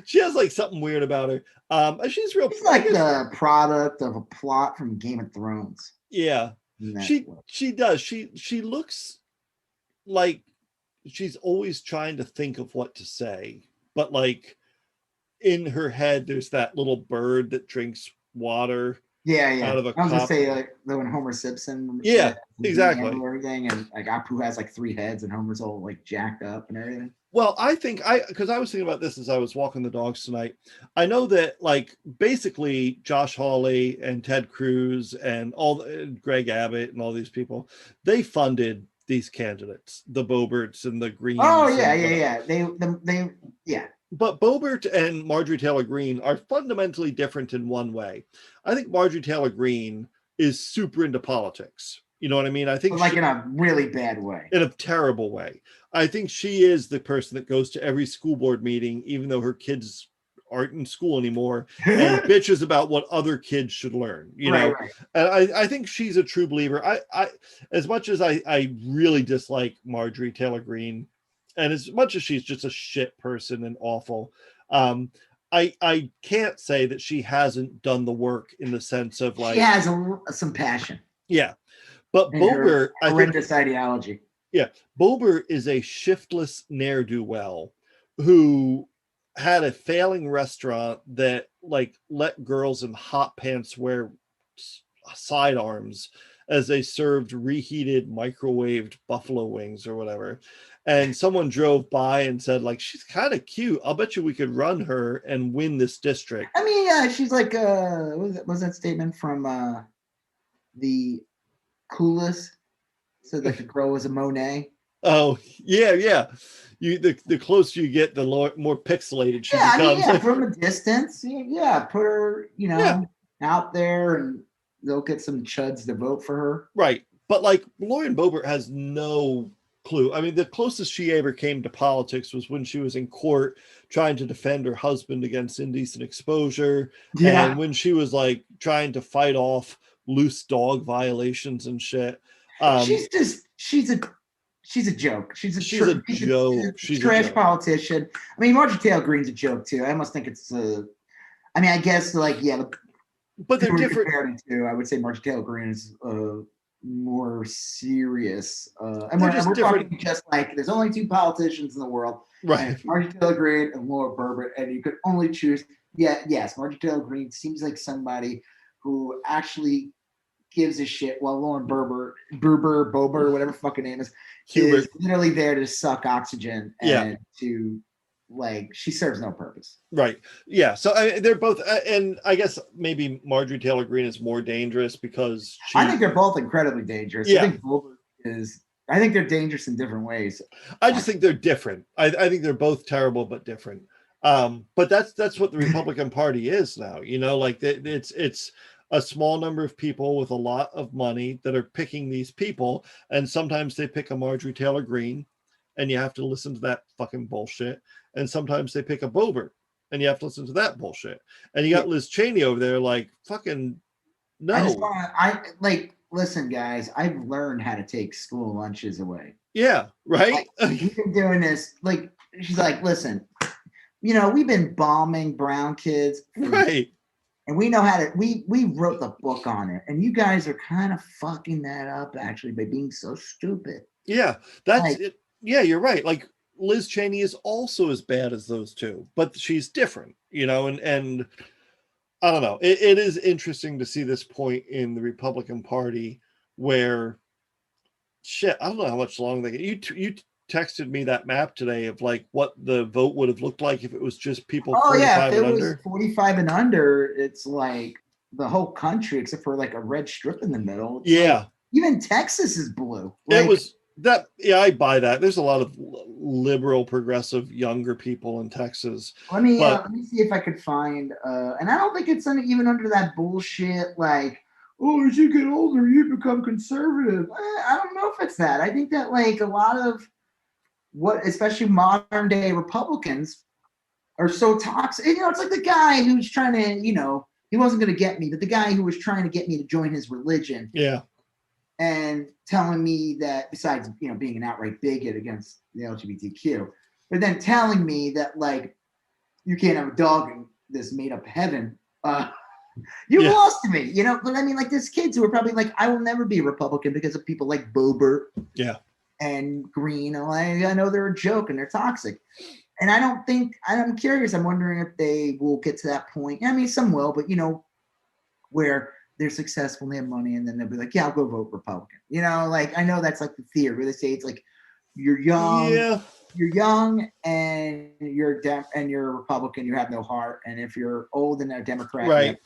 She has something weird about her. And she's real. She's the product of a plot from Game of Thrones. Yeah, she does. She looks like she's always trying to think of what to say, but in her head, there's that little bird that drinks water. Yeah. Out of a I was cup. Gonna say when Homer Simpson. Yeah, exactly. And everything, and Apu has 3 heads, and Homer's all jacked up and everything. Well, I think because I was thinking about this as I was walking the dogs tonight. I know that basically Josh Hawley and Ted Cruz and Greg Abbott and all these people, they funded these candidates, the Boeberts and the Greens. Oh yeah. They yeah. But Boebert and Marjorie Taylor Greene are fundamentally different in one way. I think Marjorie Taylor Greene is super into politics. You know what I mean? I think in a really bad way. In a terrible way. I think she is the person that goes to every school board meeting, even though her kids aren't in school anymore, and bitches about what other kids should learn. You know, right. And I think she's a true believer. I as much as I really dislike Marjorie Taylor Greene, and as much as she's just a shit person and awful, I can't say that she hasn't done the work in the sense of like she has some passion. Yeah, but Bober, horrendous ideology. Yeah, Bober is a shiftless ne'er-do-well who had a failing restaurant that like let girls in hot pants wear sidearms as they served reheated microwaved buffalo wings or whatever. And someone drove by and said, like, she's kind of cute. I'll bet you we could run her and win this district. I mean, she's like, what was that statement from the Coolest? So like the girl was a Monet. Oh yeah. The closer you get, the more pixelated she becomes. I mean, from a distance, put her, out there, and they'll get some chuds to vote for her. Right, but like Lauren Boebert has no clue. I mean, the closest she ever came to politics was when she was in court trying to defend her husband against indecent exposure, and when she was like trying to fight off loose dog violations and shit. She's a joke. She's a joke. She's a trash politician. I mean, Marjorie Taylor Greene's a joke too. I almost think it's I mean, I guess but they're different too. I would say Marjorie Taylor Greene is more serious. And we're talking just like there's only two politicians in the world, right? Marjorie Taylor Greene and Laura Boebert, and you could only choose. Yes, Marjorie Taylor Greene seems like somebody who actually gives a shit, while Lauren Boebert, whatever fucking name is literally there to suck oxygen and to she serves no purpose. Right. Yeah. So they're both, and I guess maybe Marjorie Taylor Greene is more dangerous because I think they're both incredibly dangerous. Yeah. I think they're dangerous in different ways. I just think they're different. I think they're both terrible but different. But that's what the Republican Party is now. Like it's a small number of people with a lot of money that are picking these people, and sometimes they pick a Marjorie Taylor Greene, and you have to listen to that fucking bullshit. And sometimes they pick a Boebert, and you have to listen to that bullshit. And you got Liz Cheney over there, like, fucking no. Listen, guys, I've learned how to take school lunches away. Yeah, right. We've been doing this. Like, she's like, listen, we've been bombing brown kids, right? And we know how to. We wrote the book on it, and you guys are kind of fucking that up actually by being so stupid. Yeah, that's it. Yeah, you're right. Like, Liz Cheney is also as bad as those two, but she's different, and I don't know. It is interesting to see this point in the Republican Party where I don't know how much longer you texted me that map today of like what the vote would have looked like if it was just people 45 and under. If it was 45 and under, it's like the whole country except for like a red strip in the middle. Like, even Texas is blue. It was that. Yeah, I buy that. There's a lot of liberal, progressive, younger people in Texas. Let me see if I could find. And I don't think it's even under that bullshit. Like, as you get older, you become conservative. I don't know if it's that. I think that like a lot of especially modern day Republicans are so toxic. It's like the guy who's trying to, he wasn't going to get me, but the guy who was trying to get me to join his religion. Yeah. And telling me that besides, being an outright bigot against the LGBTQ, but then telling me that like, you can't have a dog in this made up heaven. You lost me, but I mean, like there's kids who are probably like, I will never be a Republican because of people like Boebert. Yeah. And Green. I know they're a joke and they're toxic. And I'm curious. I'm wondering if they will get to that point. I mean, some will, but where they're successful and they have money, and then they'll be like, yeah, I'll go vote Republican. Like I know that's like the theory where they say it's like you're young, and you're you're a Republican, you have no heart, and if you're old and a Democrat, right?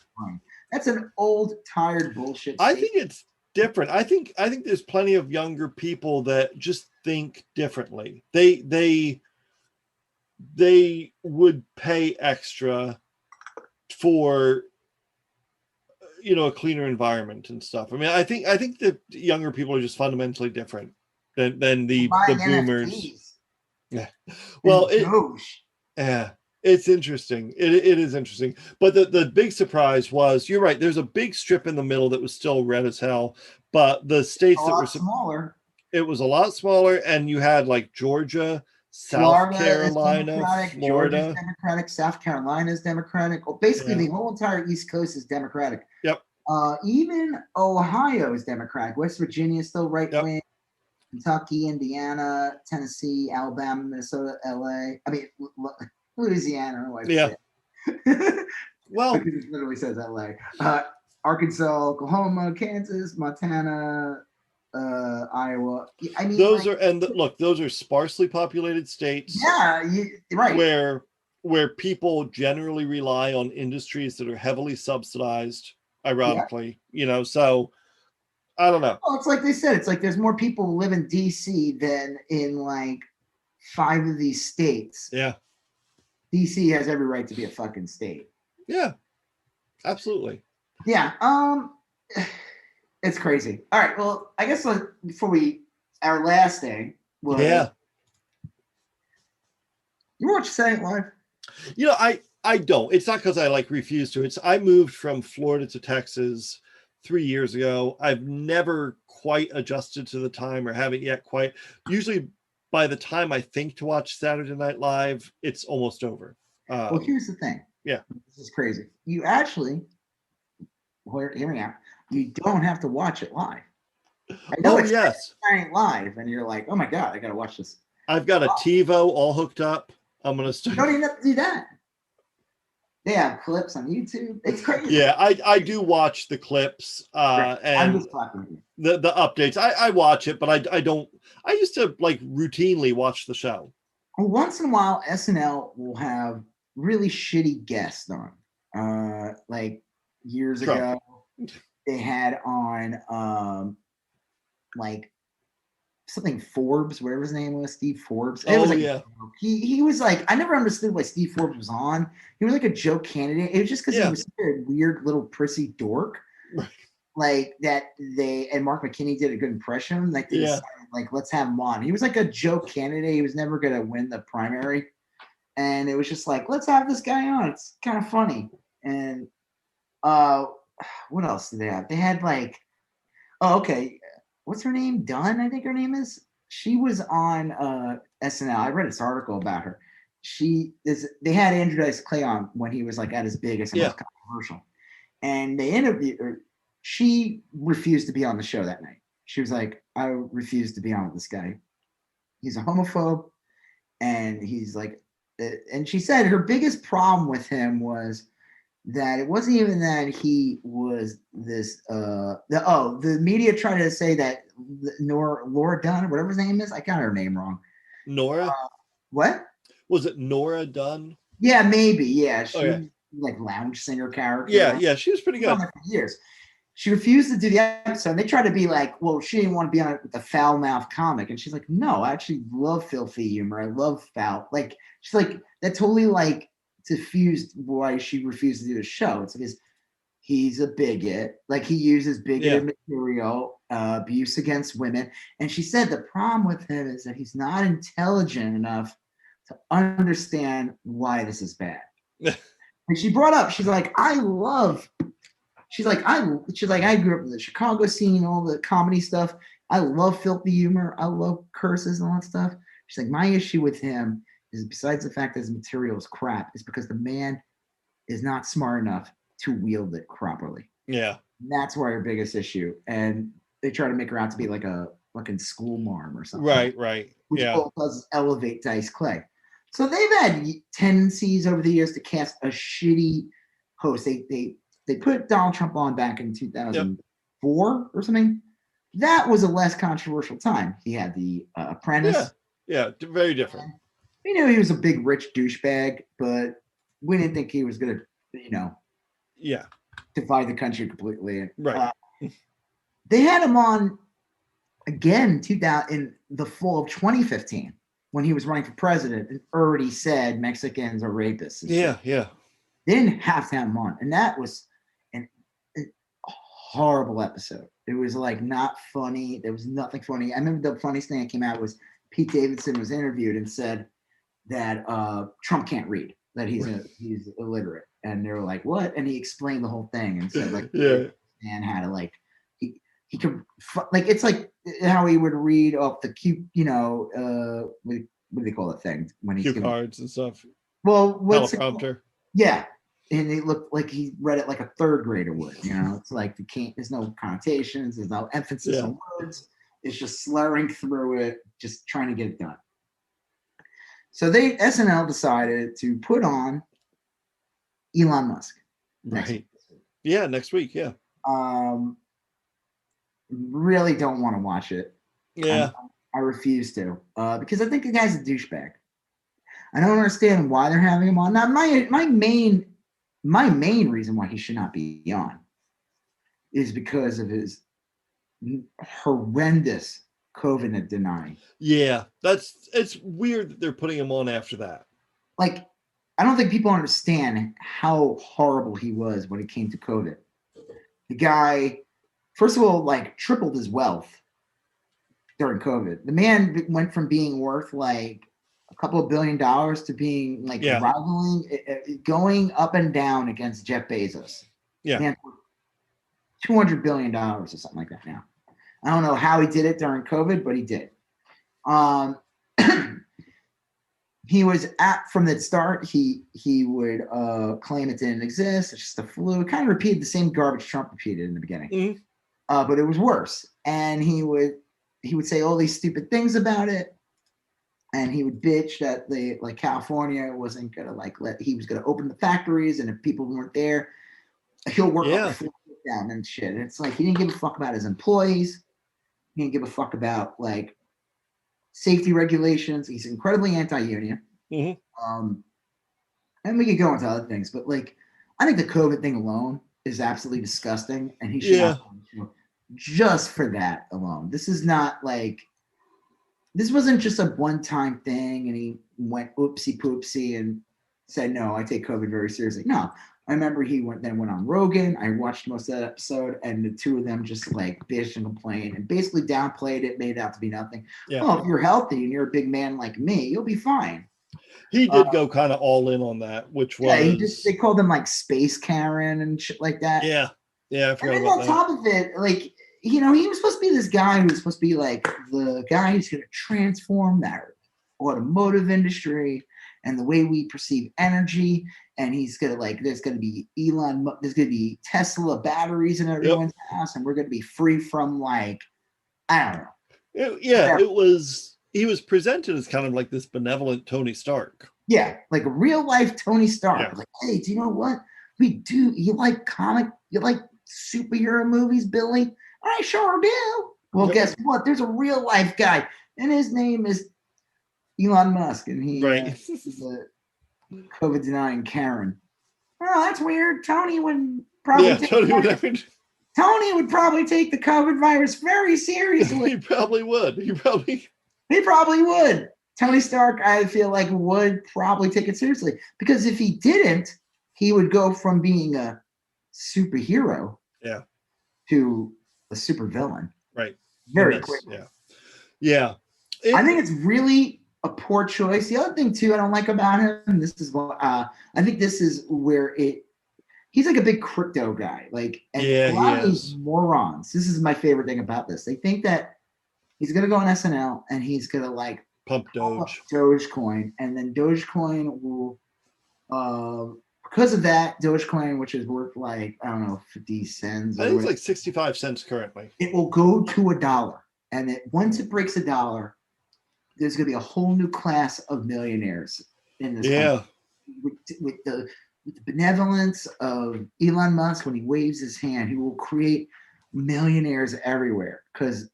That's an old, tired bullshit. I think it's different. I think there's plenty of younger people that just think differently. They would pay extra for a cleaner environment and stuff. I mean, I think that younger people are just fundamentally different than the boomers. NFTs. Yeah. Well, it's interesting. It is interesting. But the big surprise was, you're right, there's a big strip in the middle that was still red as hell, but the states that were smaller. It was a lot smaller, and you had like Georgia, South Florida Carolina, is Democratic, Florida. Georgia's Democratic, South Carolina is Democratic. Well, basically the whole entire East Coast is Democratic. Yep. Even Ohio is Democratic. West Virginia is still right wing. Yep. Kentucky, Indiana, Tennessee, Alabama, Minnesota, LA. I mean, Louisiana. I don't know why I say it. Well, because it literally says LA. Arkansas, Oklahoma, Kansas, Montana, Iowa. I mean, those those are sparsely populated states. Yeah, right. Where people generally rely on industries that are heavily subsidized, ironically, so I don't know. Well, it's like they said, it's like there's more people who live in DC than in like 5 of these states. Yeah. DC has every right to be a fucking state. Yeah. Absolutely. Yeah. It's crazy. All right. Well, I guess before our last thing was, you watch Saturday Night Live? I don't. It's not because I refuse to. I moved from Florida to Texas 3 years ago. I've never quite adjusted to the time or haven't yet quite. Usually by the time I think to watch Saturday Night Live, it's almost over. Well, here's the thing. Yeah. This is crazy. You actually, hear me out. You don't have to watch it live. I know it's Saturday Night Live, and you're like, oh my God, I got to watch this. I've got a TiVo all hooked up. I'm going to start. You don't even have to do that. They have clips on YouTube. It's crazy. Yeah, I do watch the clips right. and I'm just talking the updates. I watch it, but I don't. I used to routinely watch the show. Well, once in a while, SNL will have really shitty guests on. Like years ago, they had on something Forbes, whatever his name was, Steve Forbes. It was he was like, I never understood why Steve Forbes was on. He was like a joke candidate. It was just because he was a weird little prissy dork. Right. Like that and Mark McKinney did a good impression. Like they decided, let's have him on. He was like a joke candidate. He was never gonna win the primary. And it was just like, let's have this guy on. It's kind of funny. And what else did they have? They had what's her name? Dunn, I think her name is. She was on SNL. I read this article about her. They had Andrew Dice Clay on when he was at his biggest and most controversial. And they interviewed her. She refused to be on the show that night. She was like, I refuse to be on with this guy. He's a homophobe. And he's like, and she said her biggest problem with him was that it wasn't even that he was this the media tried to say that Laura Dunn, whatever his name is, I got her name wrong. Nora? What? Was it Nora Dunn? Yeah, maybe. Yeah. She was lounge singer character. Yeah, she was pretty good. For years. She refused to do the episode. And they tried to be like, well, she didn't want to be on it with the foul mouth comic. And she's like, no, I actually love filthy humor. I love foul. She's like, that totally diffused why she refused to do the show. It's because he's a bigot. He uses bigoted material, abuse against women. And she said the problem with him is that he's not intelligent enough to understand why this is bad. And she brought up, she's like, I grew up in the Chicago scene, all the comedy stuff. I love filthy humor. I love curses and all that stuff. She's like, my issue with him is, besides the fact that his material is crap, is because the man is not smart enough to wield it properly. Yeah. And that's why her biggest issue. And they try to make her out to be like a fucking school marm or something. Right. Which all does is elevate Dice Clay. So they've had tendencies over the years to cast a shitty host. They put Donald Trump on back in 2004 or something. That was a less controversial time. He had The Apprentice. Yeah, very different. We knew he was a big rich douchebag, but we didn't think he was going to, divide the country completely. Right. They had him on again in the fall of 2015 when he was running for president and already said Mexicans are rapists. Yeah. They didn't have to have him on. And that was a horrible episode. It was not funny. There was nothing funny. I remember the funniest thing that came out was Pete Davidson was interviewed and said that Trump can't read, that he's illiterate. And they were like, what? And he explained the whole thing and said man had to he could it's like how he would read off the cute, with what do they call that thing when he's cue giving cards and stuff. well what's Teleprompter. Yeah, and it looked like he read it like a third grader would. It's like there's no connotations, there's no emphasis on words. It's just slurring through it, just trying to get it done. So SNL decided to put on Elon Musk. Right. Yeah, next week. Yeah. Really don't want to watch it. Yeah. I refuse to because I think the guy's a douchebag. I don't understand why they're having him on. Now, my main reason why he should not be on is because of his horrendous COVID denying. Yeah, it's weird that they're putting him on after that. Like, I don't think people understand how horrible he was when it came to COVID. The guy, first of all, like tripled his wealth during COVID. The man went from being worth like a couple of $1 billion to being like rivaling, going up and down against Jeff Bezos. Yeah. Man, $200 billion or something like that now. I don't know how he did it during COVID, but he did. He was from the start, he would claim it didn't exist. It's just a flu. It kind of repeated the same garbage Trump repeated in the beginning. Mm-hmm. But it was worse. And he would say all these stupid things about it. And he would bitch that California wasn't gonna he was gonna open the factories, and if people weren't there, he'll work up the down and shit. And it's like he didn't give a fuck about his employees. He didn't give a fuck about safety regulations. He's incredibly anti-union. Mm-hmm. And we could go into other things, but I think the COVID thing alone is absolutely disgusting, and he should not just for that alone. This is not this wasn't just a one-time thing and he went oopsie poopsie and said, no, I take COVID very seriously. No, I remember he went on Rogan. I watched most of that episode, and the two of them just bitched and complained and basically downplayed it, made it out to be nothing. Yeah. Oh, if you're healthy and you're a big man like me, you'll be fine. He did go kind of all in on that, which was they called him Space Karen and shit like that. Yeah. Yeah, I forgot and about on top of it, he was supposed to be this guy who was supposed to be the guy who's going to transform that automotive industry and the way we perceive energy. And he's going to there's going to be there's going to be Tesla batteries in everyone's house, and we're going to be free from I don't know. He was presented as kind of this benevolent Tony Stark. Yeah, like a real life Tony Stark. Yeah. Hey, do you know what we do? You like superhero movies, Billy? I sure do. Well, guess what? There's a real life guy, and his name is Elon Musk, and he's a COVID denying Karen. Oh, that's weird. Tony would probably Tony would probably take the COVID virus very seriously. He probably would. He probably would. Tony Stark, I feel would probably take it seriously, because if he didn't, he would go from being a superhero to a supervillain. Right. Very quickly. Yeah. I think it's really a poor choice. The other thing too I don't like about him, this is what I think this is where he's a big crypto guy. A lot of these morons. This is my favorite thing about this. They think that he's gonna go on SNL and he's gonna pump Dogecoin, and then Dogecoin will because of that, Dogecoin, which is worth I don't know, 50 cents. I think it's 65 cents currently. It will go to $1. And once it breaks $1, there's going to be a whole new class of millionaires in this country. With the benevolence of Elon Musk, when he waves his hand, he will create millionaires everywhere because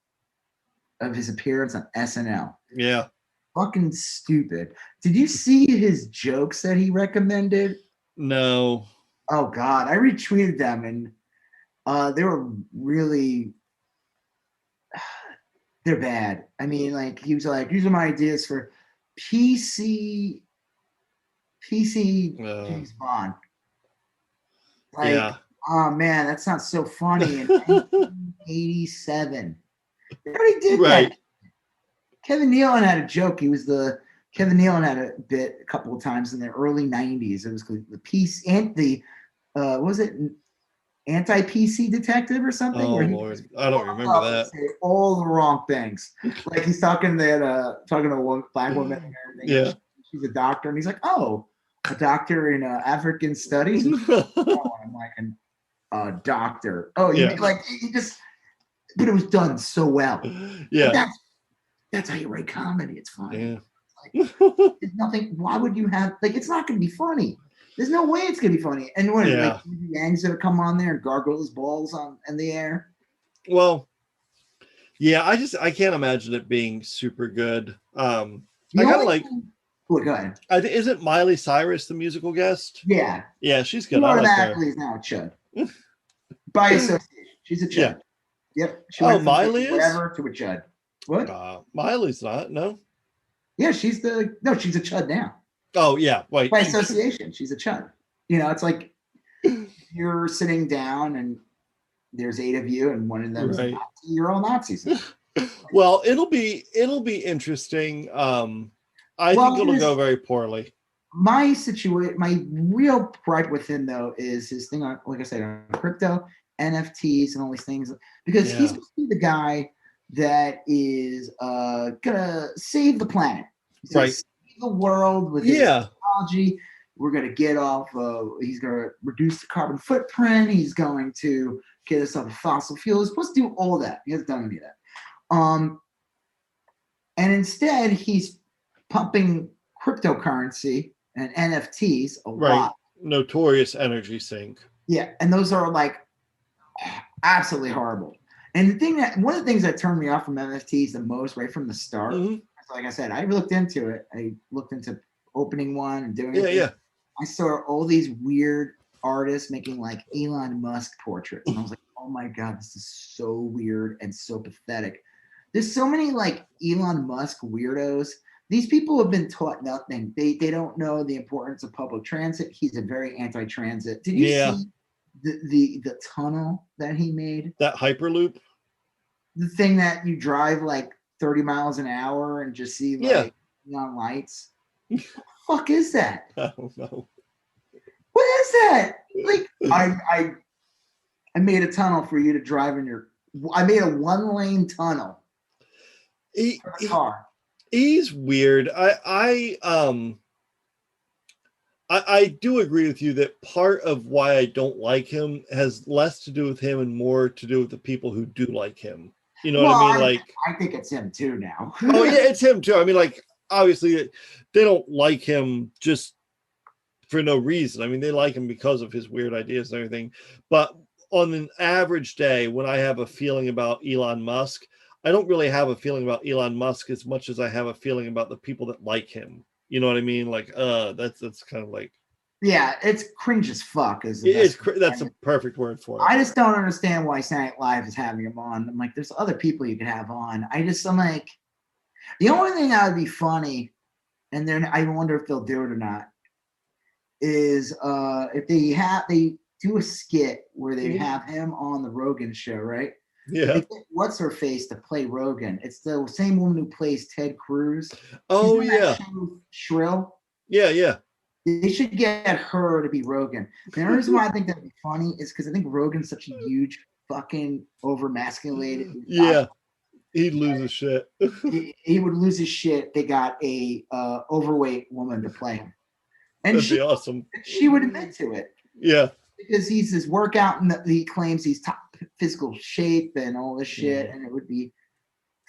of his appearance on SNL. Yeah. Fucking stupid. Did you see his jokes that he recommended? No. Oh God, I retweeted them, and they were really, they're bad. I mean, he was these are my ideas for PC James Bond. Oh man, that sounds so funny. In 1987, they already did that. Kevin Nealon had a joke. Kevin Nealon had a bit a couple of times in the early 90s. It was the piece and the was it anti-PC detective or something. Oh Lord, I don't remember that. Say all the wrong things. Like he's talking to one black woman and everything. Yeah, she's a doctor, and he's like, "Oh, a doctor in African studies." Oh, I'm like, a doctor. Oh, you mean, like he just, but it was done so well. Yeah, that's how you write comedy. It's funny. Yeah. Like, there's nothing. Why would you have like? It's not going to be funny. There's no way it's going to be funny. And what like Yang's going to come on there and gargle his balls in the air? Well, yeah, I can't imagine it being super good. I kind of like. Oh, go ahead. Isn't Miley Cyrus the musical guest? Yeah. Yeah, she's good. Automatically is now a chud. By association, she's a chud. Yeah. Yep. She went from Miley is whatever to a chud. What? Miley's not. No. Yeah, she's a chud now. Oh yeah, wait. By association, she's a chud. You know, it's like you're sitting down and there's 8 of you, and one of them is a Nazi. You're all Nazis. Well, it'll be interesting. I think it'll go very poorly. My real gripe with him though is his thing on, like I said, on crypto, NFTs, and all these things, because he's supposed to be the guy that is gonna save the planet. He's gonna save the world with his technology. We're gonna get off. He's gonna reduce the carbon footprint. He's going to get us off of fossil fuels. He's supposed to do all that. He hasn't done any of that. And instead, he's pumping cryptocurrency and NFTs a lot. Notorious energy sink. Yeah, and those are like absolutely horrible. And one of the things that turned me off from NFTs the most right from the start, like I said, I looked into it. I looked into opening one and doing it. Yeah. I saw all these weird artists making like Elon Musk portraits. And I was like, oh my God, this is so weird and so pathetic. There's so many like Elon Musk weirdos. These people have been taught nothing. They don't know the importance of public transit. He's a very anti-transit. Did you see the tunnel that he made? That Hyperloop? The thing that you drive like 30 miles an hour and just see like neon lights. What the fuck is that? I don't know. What is that? Like I made a tunnel for you to drive I made a 1-lane tunnel for a car. He's weird. I do agree with you that part of why I don't like him has less to do with him and more to do with the people who do like him. You know what I mean? Like, I think it's him too now. Oh yeah, it's him too. I mean, like, obviously they don't like him just for no reason. I mean, they like him because of his weird ideas and everything. But on an average day, when I have a feeling about Elon Musk, I don't really have a feeling about Elon Musk as much as I have a feeling about the people that like him. You know what I mean? Like, that's kind of like. Yeah, it's cringe as fuck. That's a perfect word for it. I just don't understand why Saturday Night Live is having him on. I'm like, there's other people you could have on. I'm like, the only thing that would be funny, and then I wonder if they'll do it or not, is if they do a skit where they have him on the Rogan show, right? Yeah. What's her face to play Rogan? It's the same woman who plays Ted Cruz. Oh yeah. Shrill. Yeah. They should get her to be Rogan. The only reason why I think that'd be funny is because I think Rogan's such a huge fucking overmasculated. Yeah. He'd lose his shit. he would lose his shit. They got a overweight woman to play him. And that'd be awesome. She would admit to it. Yeah. Because he's this workout and he claims he's top physical shape and all this shit, and it would be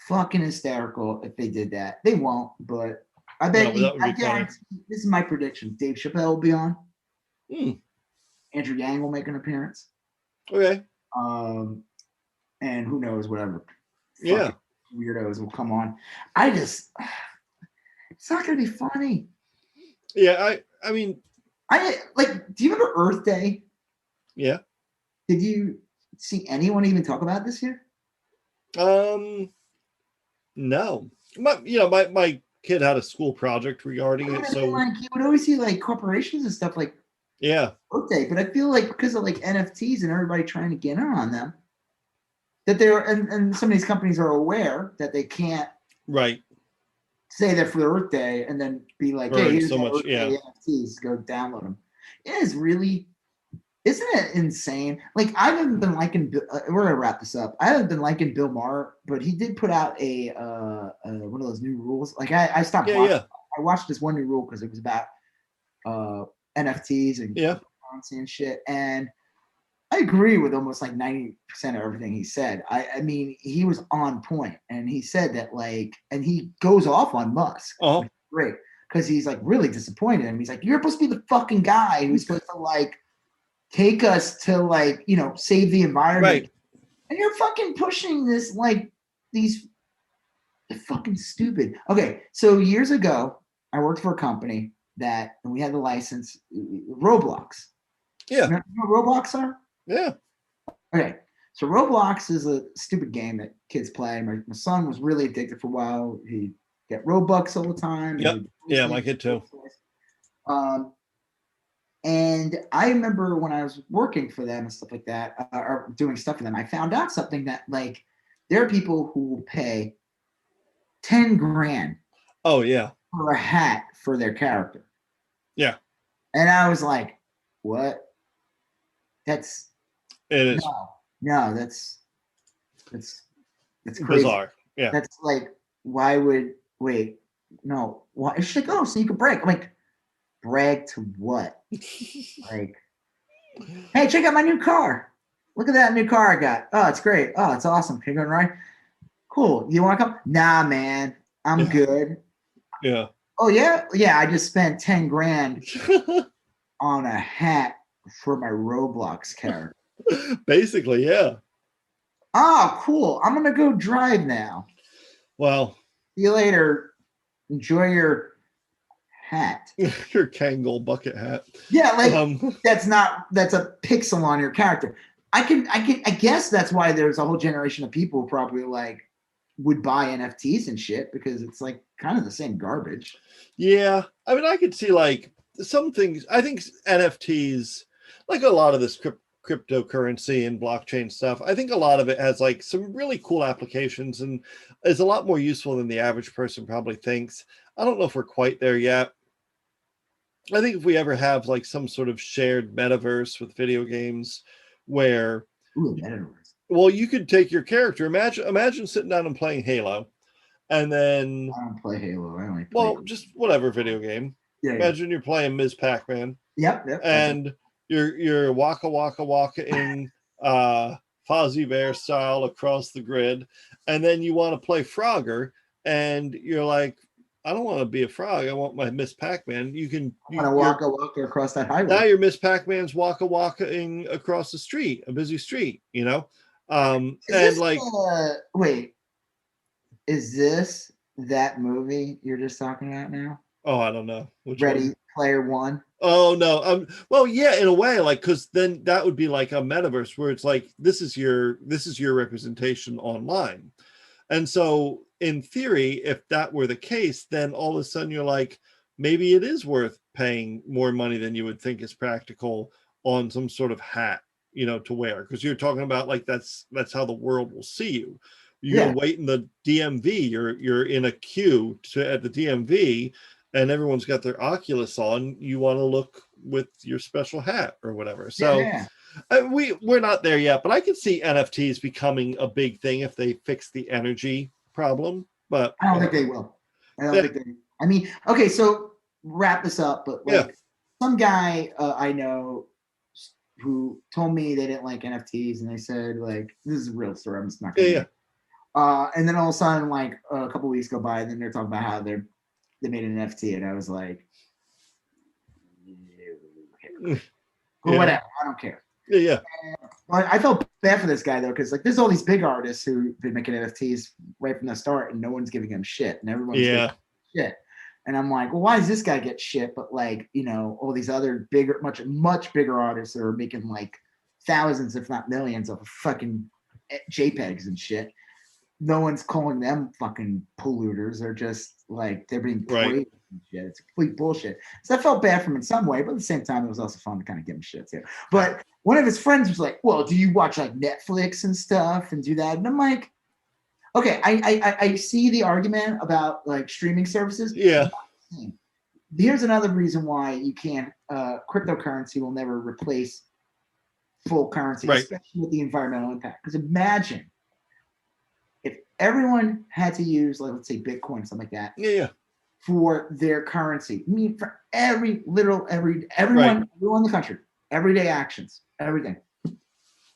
fucking hysterical if they did that. They won't, but I bet I guarantee this is my prediction. Dave Chappelle will be on. Andrew Yang will make an appearance. Okay. And who knows, whatever. Yeah. Weirdos will come on. It's not gonna be funny. Yeah, I mean, do you remember Earth Day? Yeah. Did you see anyone even talk about this year? No. My kid had a school project regarding it, so you would always see like corporations and stuff like Earth Day, but I feel like because of like NFTs and everybody trying to get in on them, that they're and some of these companies are aware that they can't say that for the Earth Day and then be like, hey, here's so much Earth Day NFTs, go download them. It is really Isn't it insane? Like, I haven't been liking. We're gonna wrap this up. I haven't been liking Bill Maher, but he did put out a one of those new rules. Like, I stopped watching. Yeah. I watched this one new rule because it was about NFTs and currency and shit. And I agree with almost like 90% of everything he said. I mean, he was on point, and he said that like, and he goes off on Musk. Oh, great, because he's like really disappointed in him. He's like, you're supposed to be the fucking guy who's supposed to like take us to like, you know, save the environment. Right. And you're fucking pushing this like these fucking stupid. Okay, so years ago, I worked for a company that, and we had the license, Roblox. Yeah. You know what Roblox are? Yeah. Okay, so Roblox is a stupid game that kids play. My son was really addicted for a while. He'd get Robux all the time. Yep. Yeah, my kid too. And I remember when I was working for them and stuff like that, or doing stuff for them, I found out something that like there are people who will pay 10 grand. Oh yeah. For a hat for their character. Yeah. And I was like, what? It is. No, that's crazy. Bizarre. Yeah. That's like, why would no, why? She's like, oh, so you can brag. I'm like, brag to what? Like, hey, check out my new car. Look at that new car I got. Oh, it's great. Oh, it's awesome. Can you go right? Cool. You want to come? Nah, man. I'm good. Yeah. Oh, yeah? Yeah, I just spent 10 grand on a hat for my Roblox character. Basically, yeah. Oh, cool. I'm going to go drive now. Well. See you later. Enjoy your hat. Your Kangol bucket hat. Yeah, like that's a pixel on your character. I guess that's why there's a whole generation of people who probably like would buy NFTs and shit, because it's like kind of the same garbage. Yeah. I mean, I could see like some things. I think NFTs, like a lot of this cryptocurrency and blockchain stuff, I think a lot of it has like some really cool applications and is a lot more useful than the average person probably thinks. I don't know if we're quite there yet. I think if we ever have like some sort of shared metaverse with video games where metaverse. Well, you could take your character. Imagine sitting down and playing Halo, and then I don't play Halo. I only play just whatever video game. Yeah. Imagine you're playing Ms. Pac-Man. Yep. And you're waka waka waka in Fozzie Bear style across the grid, and then you want to play Frogger, and you're like, I don't want to be a frog. I want my Miss Pac-Man. You want to waka across that highway. Now your Miss Pac-Man's waka-ing across the street, a busy street, you know? Wait, is this that movie you're just talking about now? Oh, I don't know. Ready Player One? Oh, no. Well, yeah, in a way, like, because then that would be like a metaverse where it's like, this is your representation online. And so in theory, if that were the case, then all of a sudden you're like, maybe it is worth paying more money than you would think is practical on some sort of hat, you know, to wear. Because you're talking about like that's how the world will see you. You're wait in the DMV. You're in a queue at the DMV, and everyone's got their Oculus on. You want to look with your special hat or whatever. So. Yeah. We're not there yet, but I can see NFTs becoming a big thing if they fix the energy problem. But I don't think they will. I mean, okay, so wrap this up. But like some guy I know who told me they didn't like NFTs, and they said like, this is a real story. I'm just not gonna. And then all of a sudden, like a couple of weeks go by, and then they're talking about how they made an NFT, and I was like, whatever, I don't care. Yeah. I felt bad for this guy though, because like there's all these big artists who've been making NFTs right from the start, and no one's giving him shit, and everyone's giving shit. And I'm like, well, why does this guy get shit, but like, you know, all these other bigger, much bigger artists that are making like thousands, if not millions, of fucking JPEGs and shit. No one's calling them fucking polluters. They're just like they're being praised. Shit. It's complete bullshit. So I felt bad for him in some way, but at the same time, it was also fun to kind of give him shit too. But one of his friends was like, well, do you watch like Netflix and stuff and do that? And I'm like, okay, I see the argument about like streaming services. Yeah. Here's another reason why you can't, cryptocurrency will never replace full currency, right. especially with the environmental impact. Because imagine if everyone had to use, like, let's say Bitcoin, something like that, for their currency. I mean, for everyone in the country, everyday actions, everything.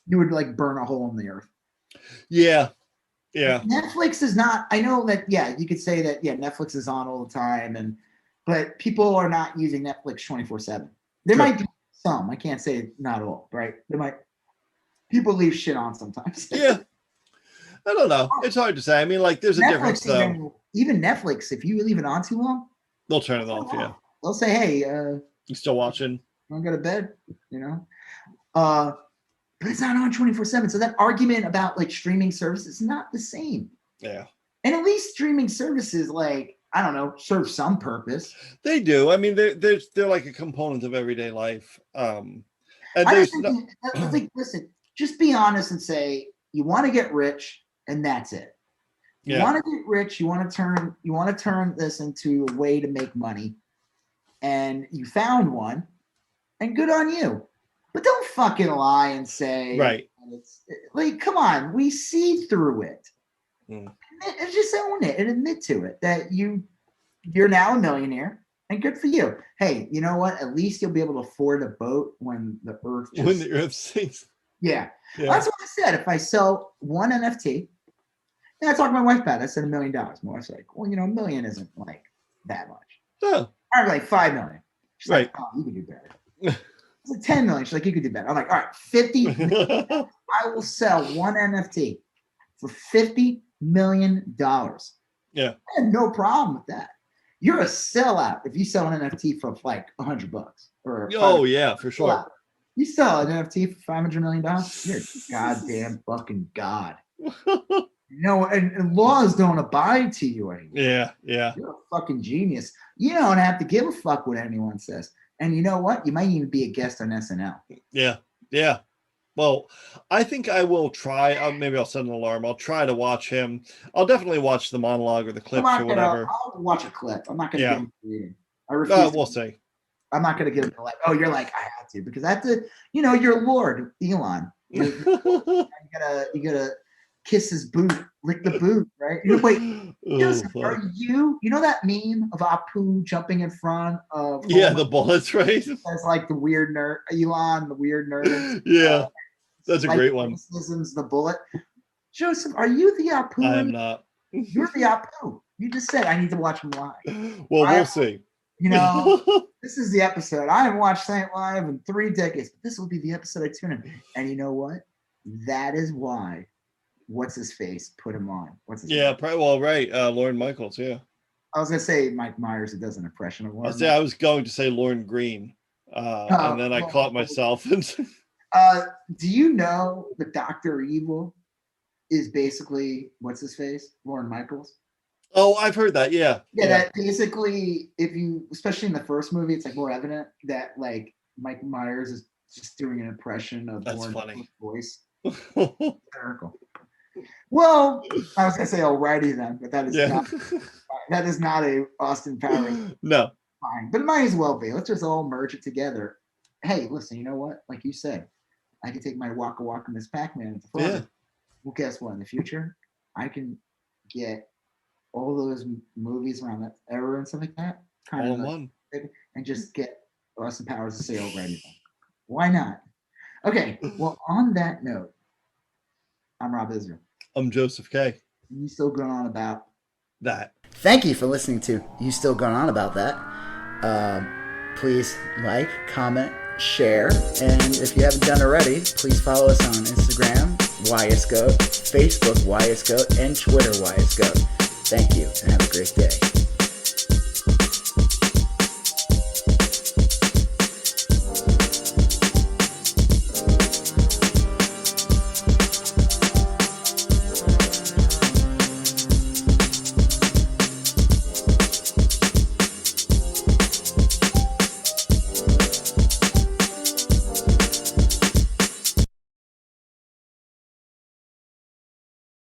You would like burn a hole in the earth. Yeah. Netflix is not. I know that. Yeah, you could say that. Yeah, Netflix is on all the time, but people are not using Netflix 24/7. There might be some. I can't say not all. Right? There might. People leave shit on sometimes. Yeah. I don't know. It's hard to say. I mean, like, there's a Netflix difference, though. Even Netflix, if you leave it on too long, they'll turn it off. Yeah. They'll say, "Hey, you still watching? I'm gonna go to bed." You know. But it's not on 24/7. So that argument about like streaming services is not the same. Yeah. And at least streaming services, like, I don't know, serve some purpose. They do. I mean, they're like a component of everyday life. And listen, just be honest and say you want to get rich, and that's it. You want to get rich. You want to turn this into a way to make money, and you found one, and good on you. But don't fucking lie and say, right. It's like, come on, we see through it. Just own it and admit to it that you're now a millionaire, and good for you. Hey, you know what? At least you'll be able to afford a boat when the earth sinks. Yeah. That's what I said. If I sell one NFT, and I talked to my wife about it, I said $1 million. My wife's like, well, $1 million isn't like that much. Oh. I'm like $5 million. She's right. like, oh, you can do better. It's like $10 million. She's like, you could do better. I'm like, all right, 50. I will sell one NFT for $50 million. Yeah. I have no problem with that. You're a sellout if you sell an NFT for like $100 or yeah, for sure. Sellout. You sell an NFT for $500 million, you're a goddamn fucking god. And laws don't abide to you anymore. Yeah. You're a fucking genius. You don't have to give a fuck what anyone says. And you know what? You might even be a guest on SNL. Yeah. Well, I think I will try. Maybe I'll set an alarm. I'll try to watch him. I'll definitely watch the monologue or the clips or whatever. I'll watch a clip. I'm not going to give him a reading. I refuse. We'll see. I'm not going to give him you're like, I have to, because I have to, you're Lord Elon. You gotta kiss his boot, lick the boot, right? Joseph, are you know that meme of Apu jumping in front of the bullets, right? That's like the weird nerd, Elon, the weird nerd. Yeah, that's a great one. The bullet. Joseph, are you the Apu? I'm not. You're the Apu. You just said I need to watch him live. Well, we'll see. This is the episode. I haven't watched Saint live in 3 decades, but this will be the episode I tune in. And you know what? That is why. What's his face? Put him on. What's his name? Probably. Well, right. Lorne Michaels. Yeah. I was gonna say Mike Myers, who does an impression of Lorne. I was going to say Lorne Green, and then I caught myself. Do you know that Dr. Evil is basically what's his face? Lorne Michaels. Oh, I've heard that. Yeah. That basically, especially in the first movie, it's like more evident that like Mike Myers is just doing an impression of Lorne Michaels' voice. Hysterical. Well, I was gonna say alrighty then, but that is not a Austin Powers. No. Fine. But it might as well be. Let's just all merge it together. Hey, listen, you know what? Like you said, I can take my Waka Waka Miss Pac-Man at the front. Yeah. Well, guess what? In the future, I can get all those movies around that era and stuff like that, kind of one, and just get Austin Powers to say already. Why not? Okay. Well, on that note, I'm Rob Israel. I'm Joseph K. You still going on about that? Thank you for listening to You Still Going On About That. Please like, comment, share, and if you haven't done already, please follow us on Instagram, YSGOAT, Facebook, YSGOAT, and Twitter, YSGOAT. Thank you, and have a great day.